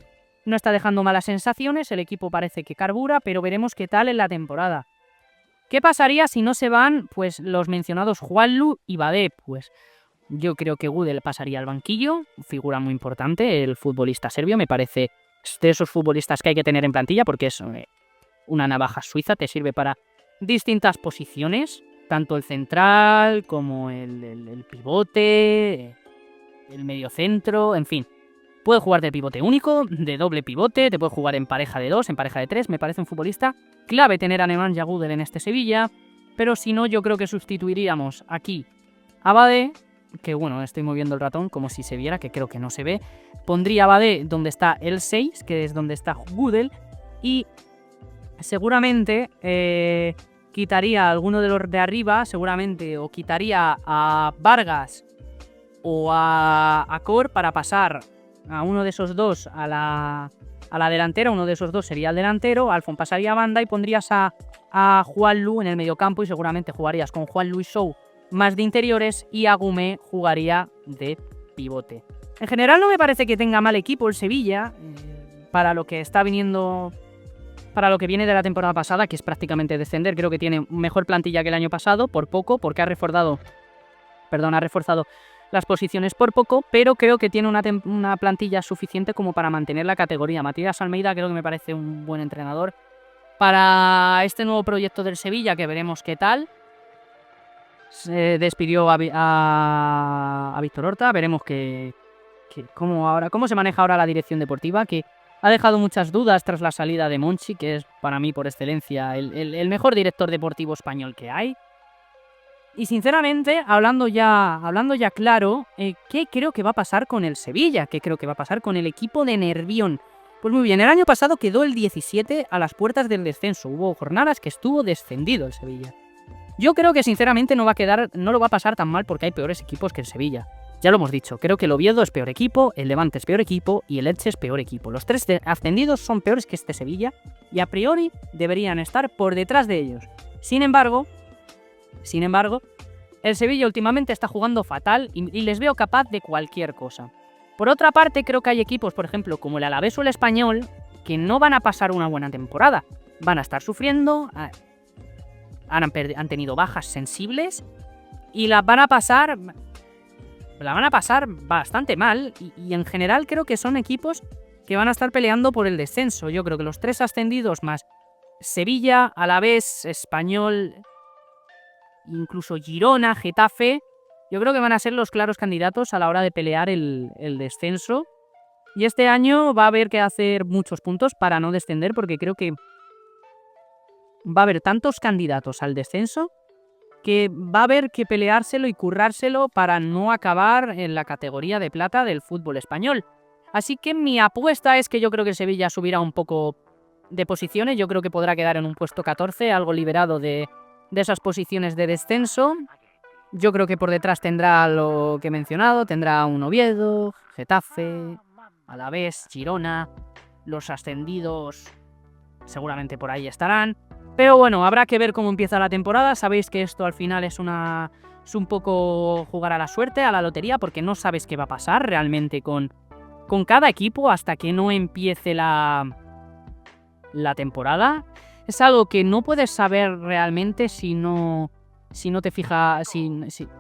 No está dejando malas sensaciones, el equipo parece que carbura, pero veremos qué tal en la temporada. ¿Qué pasaría si no se van pues los mencionados Juanlu y Bade? Pues yo creo que Gudel pasaría al banquillo, figura muy importante, el futbolista serbio, me parece de esos futbolistas que hay que tener en plantilla porque es una navaja suiza, te sirve para distintas posiciones, tanto el central como el pivote, el mediocentro, en fin. Puede jugar de pivote único, de doble pivote, te puede jugar en pareja de 2, en pareja de 3. Me parece un futbolista clave tener a Nemanja Gudel en este Sevilla. pero si no, yo creo que sustituiríamos aquí a Badé, que bueno, estoy moviendo el ratón como si se viera, que creo que no se ve. Pondría a Badé donde está el 6, que es donde está Gudel, y seguramente quitaría a alguno de los de arriba, seguramente, o quitaría a Vargas o a Cor para pasar a uno de esos dos a la delantera. Uno de esos dos sería el delantero, Alfon pasaría a banda y pondrías a Juanlu en el mediocampo, y seguramente jugarías con Juanlu y Sou más de interiores, y Agumé jugaría de pivote. En general no me parece que tenga mal equipo el Sevilla para lo que está viniendo, para lo que viene de la temporada pasada, que es prácticamente descender. Creo que tiene mejor plantilla que el año pasado, por poco, porque ha reforzado las posiciones por poco, pero creo que tiene una plantilla suficiente como para mantener la categoría. Matías Almeida creo que me parece un buen entrenador para este nuevo proyecto del Sevilla, que veremos qué tal. Se despidió a Víctor Horta, veremos cómo se maneja ahora la dirección deportiva, que ha dejado muchas dudas tras la salida de Monchi, que es para mí por excelencia el mejor director deportivo español que hay. Y sinceramente, hablando ya claro, ¿qué creo que va a pasar con el Sevilla? ¿Qué creo que va a pasar con el equipo de Nervión? Pues muy bien, el año pasado quedó el 17 a las puertas del descenso. Hubo jornadas que estuvo descendido el Sevilla. Yo creo que sinceramente no lo va a pasar tan mal, porque hay peores equipos que el Sevilla. Ya lo hemos dicho, creo que el Oviedo es peor equipo, el Levante es peor equipo y el Elche es peor equipo. Los tres ascendidos son peores que este Sevilla y a priori deberían estar por detrás de ellos. Sin embargo, el Sevilla últimamente está jugando fatal y les veo capaz de cualquier cosa. Por otra parte, creo que hay equipos, por ejemplo, como el Alavés o el Español, que no van a pasar una buena temporada. Van a estar sufriendo, han tenido bajas sensibles y la van a pasar bastante mal, y en general creo que son equipos que van a estar peleando por el descenso. Yo creo que los tres ascendidos más Sevilla, Alavés, Español, incluso Girona, Getafe, yo creo que van a ser los claros candidatos a la hora de pelear el descenso. Y este año va a haber que hacer muchos puntos para no descender, porque creo que va a haber tantos candidatos al descenso que va a haber que peleárselo y currárselo para no acabar en la categoría de plata del fútbol español. Así que mi apuesta es que yo creo que Sevilla subirá un poco de posiciones. Yo creo que podrá quedar en un puesto 14, algo liberado de esas posiciones de descenso. Yo creo que por detrás tendrá lo que he mencionado, tendrá un Oviedo, Getafe, Alavés, Girona, los ascendidos seguramente por ahí estarán. Pero bueno, habrá que ver cómo empieza la temporada. Sabéis que esto al final es un poco jugar a la suerte, a la lotería, porque no sabes qué va a pasar realmente con cada equipo hasta que no empiece la temporada. Es algo que no puedes saber realmente si no te fijas.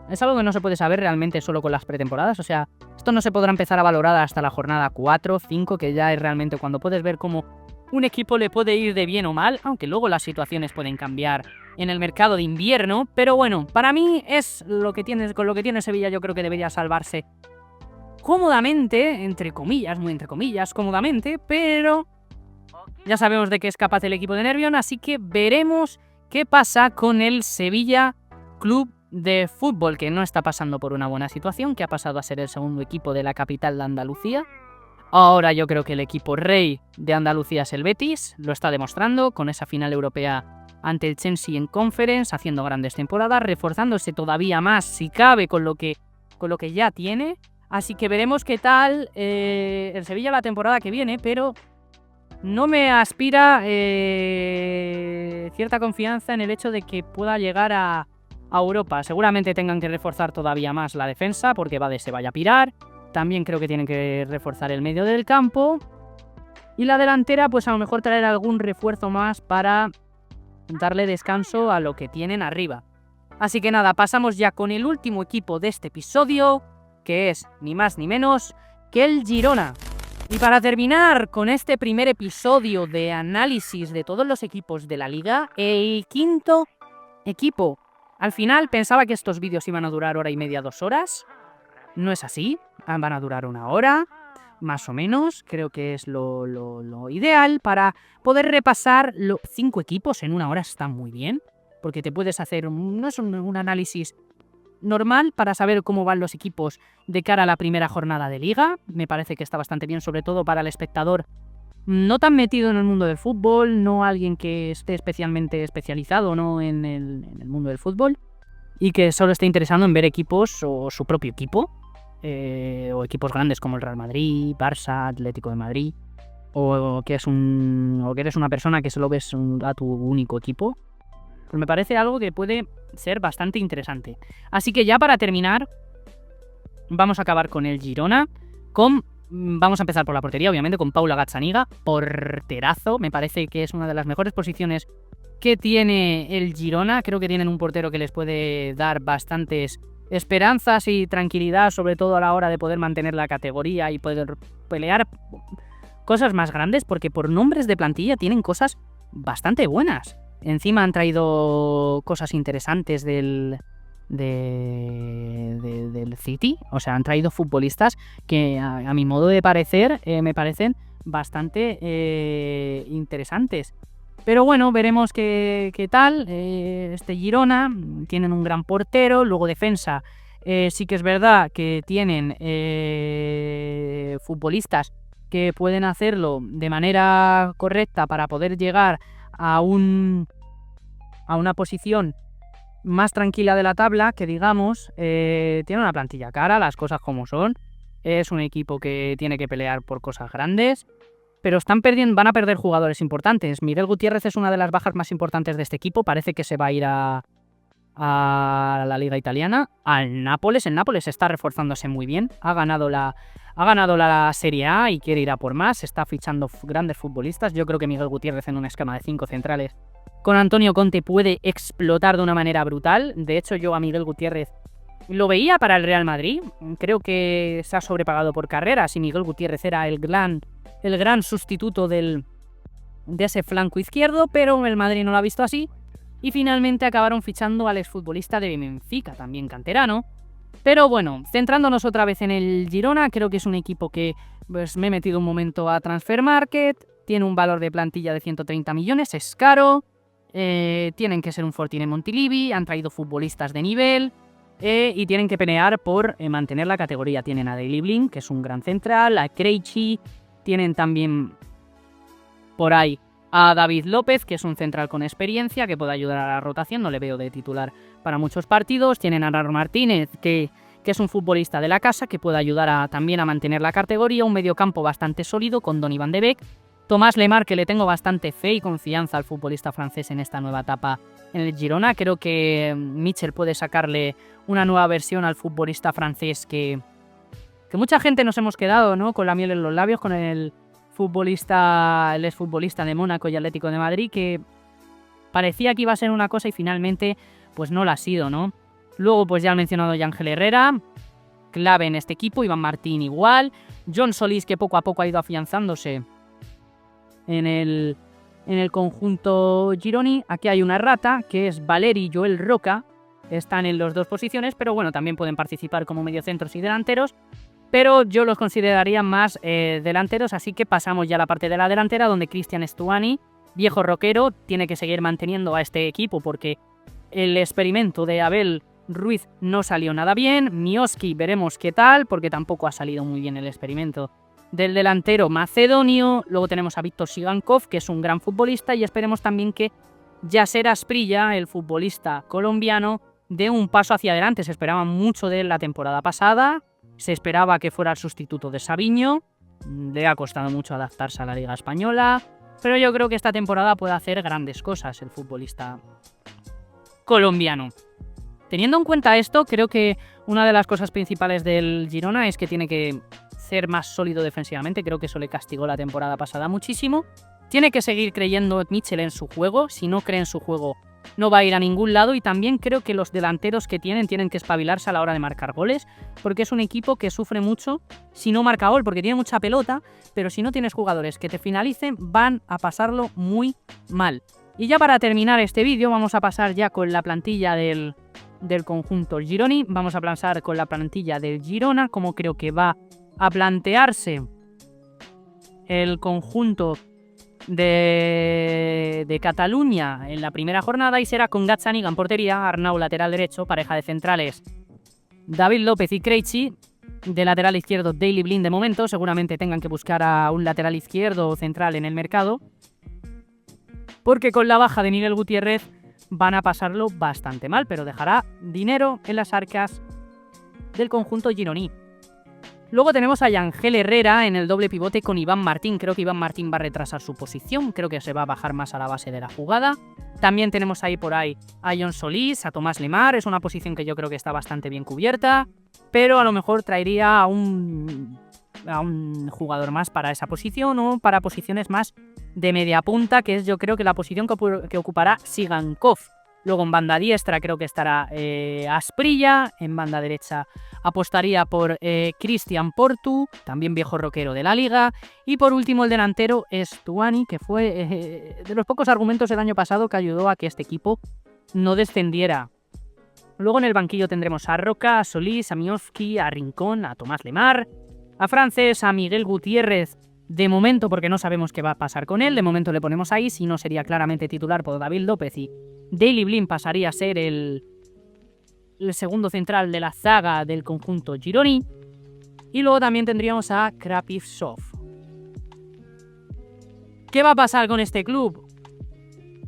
Es algo que no se puede saber realmente solo con las pretemporadas. O sea, esto no se podrá empezar a valorar hasta la jornada 4, 5, que ya es realmente cuando puedes ver cómo un equipo le puede ir de bien o mal, aunque luego las situaciones pueden cambiar en el mercado de invierno. Pero bueno, para mí es con lo que tiene Sevilla. Yo creo que debería salvarse cómodamente, entre comillas, muy entre comillas, cómodamente, pero ya sabemos de qué es capaz el equipo de Nervión, así que veremos qué pasa con el Sevilla Club de Fútbol, que no está pasando por una buena situación, que ha pasado a ser el segundo equipo de la capital de Andalucía. Ahora yo creo que el equipo rey de Andalucía es el Betis, lo está demostrando con esa final europea ante el Chelsea en Conference, haciendo grandes temporadas, reforzándose todavía más si cabe con lo que ya tiene. Así que veremos qué tal el Sevilla la temporada que viene, pero no me aspira cierta confianza en el hecho de que pueda llegar a Europa. Seguramente tengan que reforzar todavía más la defensa porque Bade se vaya a pirar. También creo que tienen que reforzar el medio del campo. Y la delantera, pues a lo mejor traer algún refuerzo más para darle descanso a lo que tienen arriba. Así que nada, pasamos ya con el último equipo de este episodio, que es ni más ni menos que el Girona. Y para terminar con este primer episodio de análisis de todos los equipos de la liga, el quinto equipo. Al final pensaba que estos vídeos iban a durar hora y media, 2 horas. No es así, van a durar 1 hora, más o menos. Creo que es lo ideal para poder repasar 5 equipos en 1 hora. Está muy bien, porque te puedes hacer no es un análisis normal para saber cómo van los equipos de cara a la primera jornada de liga. Me parece que está bastante bien, sobre todo para el espectador no tan metido en el mundo del fútbol, no alguien que esté especialmente especializado, ¿no?, en el mundo del fútbol, y que solo esté interesado en ver equipos o su propio equipo, o equipos grandes como el Real Madrid, Barça, Atlético de Madrid, o que eres una persona que solo ves a tu único equipo. Pues me parece algo que puede ser bastante interesante. Así que ya para terminar, vamos a acabar con el Girona. Vamos a empezar por la portería, obviamente, con Paula Gazzaniga. Porterazo, me parece que es una de las mejores posiciones que tiene el Girona. Creo que tienen un portero que les puede dar bastantes esperanzas y tranquilidad, sobre todo a la hora de poder mantener la categoría y poder pelear cosas más grandes, porque por nombres de plantilla tienen cosas bastante buenas. Encima han traído cosas interesantes del City. O sea, han traído futbolistas que a mi modo de parecer me parecen bastante interesantes. Pero bueno, veremos qué tal. Este Girona tienen un gran portero. Luego defensa, sí que es verdad que tienen futbolistas que pueden hacerlo de manera correcta para poder llegar a una posición más tranquila de la tabla, que digamos. Tiene una plantilla cara, las cosas como son. Es un equipo que tiene que pelear por cosas grandes, pero van a perder jugadores importantes. Miguel Gutiérrez es una de las bajas más importantes de este equipo. Parece que se va a ir a la Liga Italiana, al Nápoles. El Nápoles está reforzándose muy bien. Ha ganado la Serie A y quiere ir a por más. Está fichando grandes futbolistas. Yo creo que Miguel Gutiérrez, en un esquema de 5 centrales con Antonio Conte, puede explotar de una manera brutal. De hecho, yo a Miguel Gutiérrez lo veía para el Real Madrid. Creo que se ha sobrepagado por carreras y Miguel Gutiérrez era el gran sustituto de ese flanco izquierdo, pero el Madrid no lo ha visto así y finalmente acabaron fichando al exfutbolista de Benfica, también canterano. Pero bueno, centrándonos otra vez en el Girona, creo que es un equipo que pues, me he metido un momento a Transfermarkt. Tiene un valor de plantilla de 130 millones, es caro. Tienen que ser un Fortine Montilivi, han traído futbolistas de nivel y tienen que pelear por mantener la categoría. Tienen a Daley Blind, que es un gran central, a Krejci, tienen también por ahí a David López, que es un central con experiencia, que puede ayudar a la rotación, no le veo de titular para muchos partidos. Tienen a Nairo Martínez, que es un futbolista de la casa, que puede ayudar también a mantener la categoría. Un mediocampo bastante sólido con Donny van de Beek. Thomas Lemar, que le tengo bastante fe y confianza al futbolista francés en esta nueva etapa en el Girona. Creo que Michel puede sacarle una nueva versión al futbolista francés que mucha gente nos hemos quedado, ¿no?, con la miel en los labios con el exfutbolista de Mónaco y Atlético de Madrid, que parecía que iba a ser una cosa y finalmente pues no lo ha sido, ¿no? Luego pues ya han mencionado a Ángel Herrera, clave en este equipo. Iván Martín igual. John Solís, que poco a poco ha ido afianzándose en el conjunto gironi. Aquí hay una rata, que es Valeri y Joel Roca. Están en las dos posiciones, pero bueno, también pueden participar como mediocentros y delanteros. Pero yo los consideraría más delanteros, así que pasamos ya a la parte de la delantera, donde Cristian Stuani, viejo roquero, tiene que seguir manteniendo a este equipo porque el experimento de Abel Ruiz no salió nada bien. Mioski veremos qué tal, porque tampoco ha salido muy bien el experimento del delantero macedonio. Luego tenemos a Víctor Sigankov, que es un gran futbolista, y esperemos también que Yasser Asprilla, el futbolista colombiano, dé un paso hacia adelante. Se esperaba mucho de él la temporada pasada, se esperaba que fuera el sustituto de Savinho, le ha costado mucho adaptarse a la Liga Española, pero yo creo que esta temporada puede hacer grandes cosas el futbolista colombiano. Teniendo en cuenta esto, creo que una de las cosas principales del Girona es que tiene que ser más sólido defensivamente. Creo que eso le castigó la temporada pasada muchísimo. Tiene que seguir creyendo Michel en su juego. Si no cree en su juego, no va a ir a ningún lado. Y también creo que los delanteros que tienen que espabilarse a la hora de marcar goles, porque es un equipo que sufre mucho si no marca gol, porque tiene mucha pelota, pero si no tienes jugadores que te finalicen, van a pasarlo muy mal. Y ya para terminar este vídeo, vamos a pasar ya con la plantilla del conjunto gironi. Vamos a pasar con la plantilla del Girona, como creo que va a plantearse el conjunto de Cataluña en la primera jornada y será con Gazzaniga en portería, Arnau lateral derecho, pareja de centrales David López y Krejci, de lateral izquierdo Daley Blind de momento, seguramente tengan que buscar a un lateral izquierdo o central en el mercado, porque con la baja de Miguel Gutiérrez van a pasarlo bastante mal, pero dejará dinero en las arcas del conjunto gironí. Luego tenemos a Yangel Herrera en el doble pivote con Iván Martín. Creo que Iván Martín va a retrasar su posición, creo que se va a bajar más a la base de la jugada. También tenemos ahí por ahí a Jon Solís, a Tomás Lemar, es una posición que yo creo que está bastante bien cubierta, pero a lo mejor traería a un jugador más para esa posición o para posiciones más de media punta, que es yo creo que la posición que ocupará Sigankov. Luego en banda diestra creo que estará Asprilla, en banda derecha apostaría por Cristian Portu, también viejo roquero de la liga, y por último el delantero es Stuani, que fue de los pocos argumentos el año pasado que ayudó a que este equipo no descendiera. Luego en el banquillo tendremos a Roca, a Solís, a Miovski, a Rincón, a Tomás Lemar, a Francés, a Miguel Gutiérrez, de momento porque no sabemos qué va a pasar con él, de momento le ponemos ahí, si no sería claramente titular por David López y Daley Blind pasaría a ser el segundo central de la zaga del conjunto gironí. Y luego también tendríamos a Krapivtsov. ¿Qué va a pasar con este club?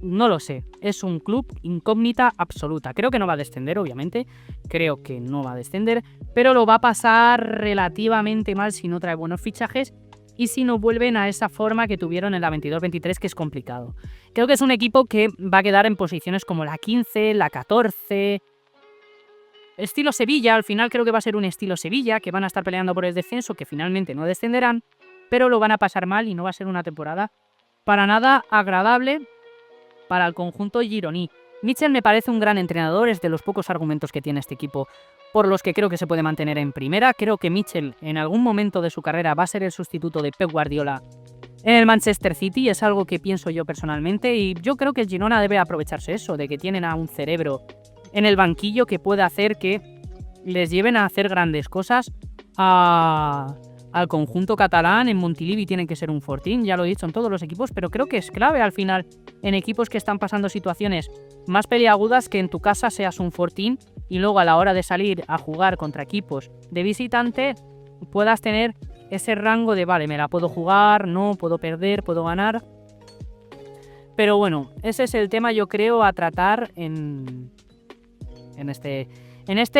No lo sé, es un club incógnita absoluta. Creo que no va a descender, obviamente, creo que no va a descender, pero lo va a pasar relativamente mal si no trae buenos fichajes y si no vuelven a esa forma que tuvieron en la 22-23, que es complicado. Creo que es un equipo que va a quedar en posiciones como la 15, la 14... Estilo Sevilla, al final creo que va a ser un estilo Sevilla, que van a estar peleando por el descenso, que finalmente no descenderán, pero lo van a pasar mal y no va a ser una temporada para nada agradable para el conjunto gironí. Mitchell me parece un gran entrenador, es de los pocos argumentos que tiene este equipo por los que creo que se puede mantener en primera. Creo que Mitchell en algún momento de su carrera va a ser el sustituto de Pep Guardiola en el Manchester City, es algo que pienso yo personalmente, y yo creo que el Girona debe aprovecharse eso, de que tienen a un cerebro en el banquillo que puede hacer que les lleven a hacer grandes cosas al conjunto catalán. En Montilivi tienen que ser un fortín, ya lo he dicho en todos los equipos, pero creo que es clave al final en equipos que están pasando situaciones más peliagudas que en tu casa seas un fortín y luego a la hora de salir a jugar contra equipos de visitante puedas tener ese rango de vale, me la puedo jugar, no, puedo perder, puedo ganar. Pero bueno, ese es el tema yo creo a tratar en este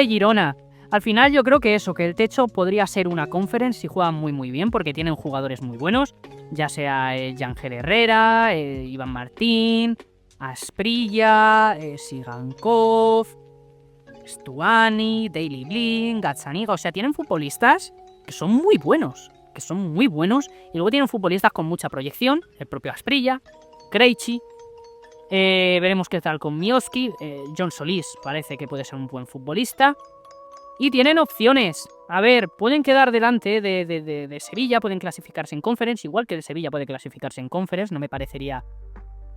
Girona. Al final yo creo que eso, que el techo podría ser una Conference si juegan muy bien, porque tienen jugadores muy buenos, ya sea Yangel Herrera, Iván Martín, Asprilla, Sigankov, Stuani, Daley Blind, Gazzaniga, o sea, tienen futbolistas que son muy buenos, y luego tienen futbolistas con mucha proyección, el propio Asprilla, Krejci, veremos qué tal con Miovski, Jon Solís parece que puede ser un buen futbolista. Y tienen opciones. A ver, pueden quedar delante de Sevilla, pueden clasificarse en Conference, igual que el Sevilla puede clasificarse en Conference, no me parecería...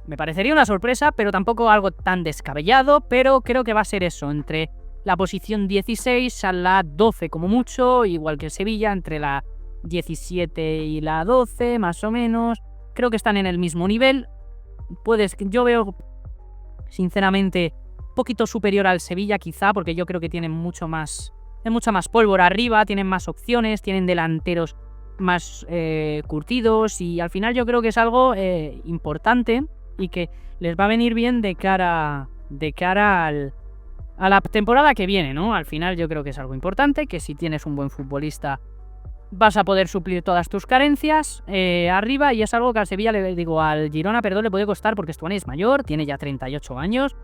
Me parecería una sorpresa, pero tampoco algo tan descabellado, pero creo que va a ser eso, entre la posición 16 a la 12 como mucho, igual que el Sevilla, entre la 17 y la 12, más o menos. Creo que están en el mismo nivel. Yo veo, sinceramente, un poquito superior al Sevilla quizá, porque yo creo que tienen mucha más pólvora arriba, tienen más opciones, tienen delanteros más curtidos, y al final yo creo que es algo importante y que les va a venir bien de cara a la temporada que viene, ¿no? Al final yo creo que es algo importante, que si tienes un buen futbolista vas a poder suplir todas tus carencias arriba, y es algo que al Girona, le puede costar, porque Stuani es mayor, tiene ya 38 años,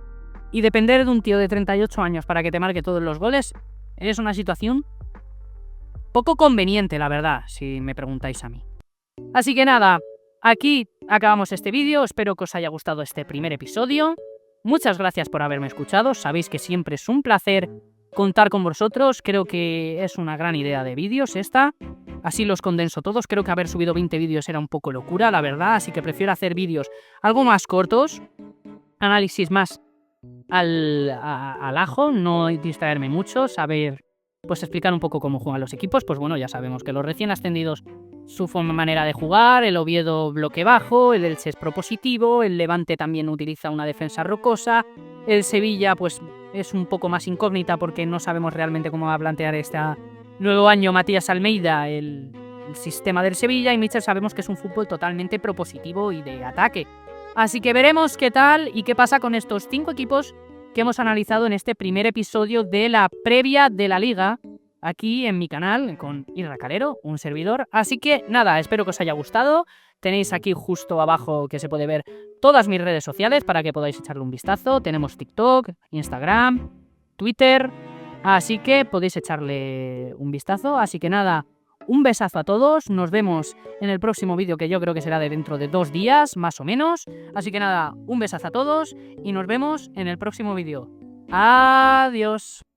y depender de un tío de 38 años para que te marque todos los goles es una situación poco conveniente, la verdad, si me preguntáis a mí. Así que nada, aquí acabamos este vídeo, espero que os haya gustado este primer episodio. Muchas gracias por haberme escuchado, sabéis que siempre es un placer contar con vosotros, creo que es una gran idea de vídeos esta, así los condenso todos. Creo que haber subido 20 vídeos era un poco locura, la verdad, así que prefiero hacer vídeos algo más cortos, análisis más al ajo, no distraerme mucho, saber, pues explicar un poco cómo juegan los equipos. Pues bueno, ya sabemos que los recién ascendidos su manera de jugar, el Oviedo bloque bajo, el Elche es propositivo, el Levante también utiliza una defensa rocosa, el Sevilla pues es un poco más incógnita porque no sabemos realmente cómo va a plantear este nuevo año Matías Almeida el sistema del Sevilla, y Míchel sabemos que es un fútbol totalmente propositivo y de ataque. Así que veremos qué tal y qué pasa con estos 5 equipos que hemos analizado en este primer episodio de la previa de la Liga, aquí en mi canal con Irra Calero, un servidor. Así que nada, espero que os haya gustado. Tenéis aquí justo abajo que se puede ver todas mis redes sociales para que podáis echarle un vistazo. Tenemos TikTok, Instagram, Twitter, así que podéis echarle un vistazo. Así que nada, un besazo a todos. Nos vemos en el próximo vídeo, que yo creo que será de dentro de 2 días, más o menos. Así que nada, un besazo a todos y nos vemos en el próximo vídeo. Adiós.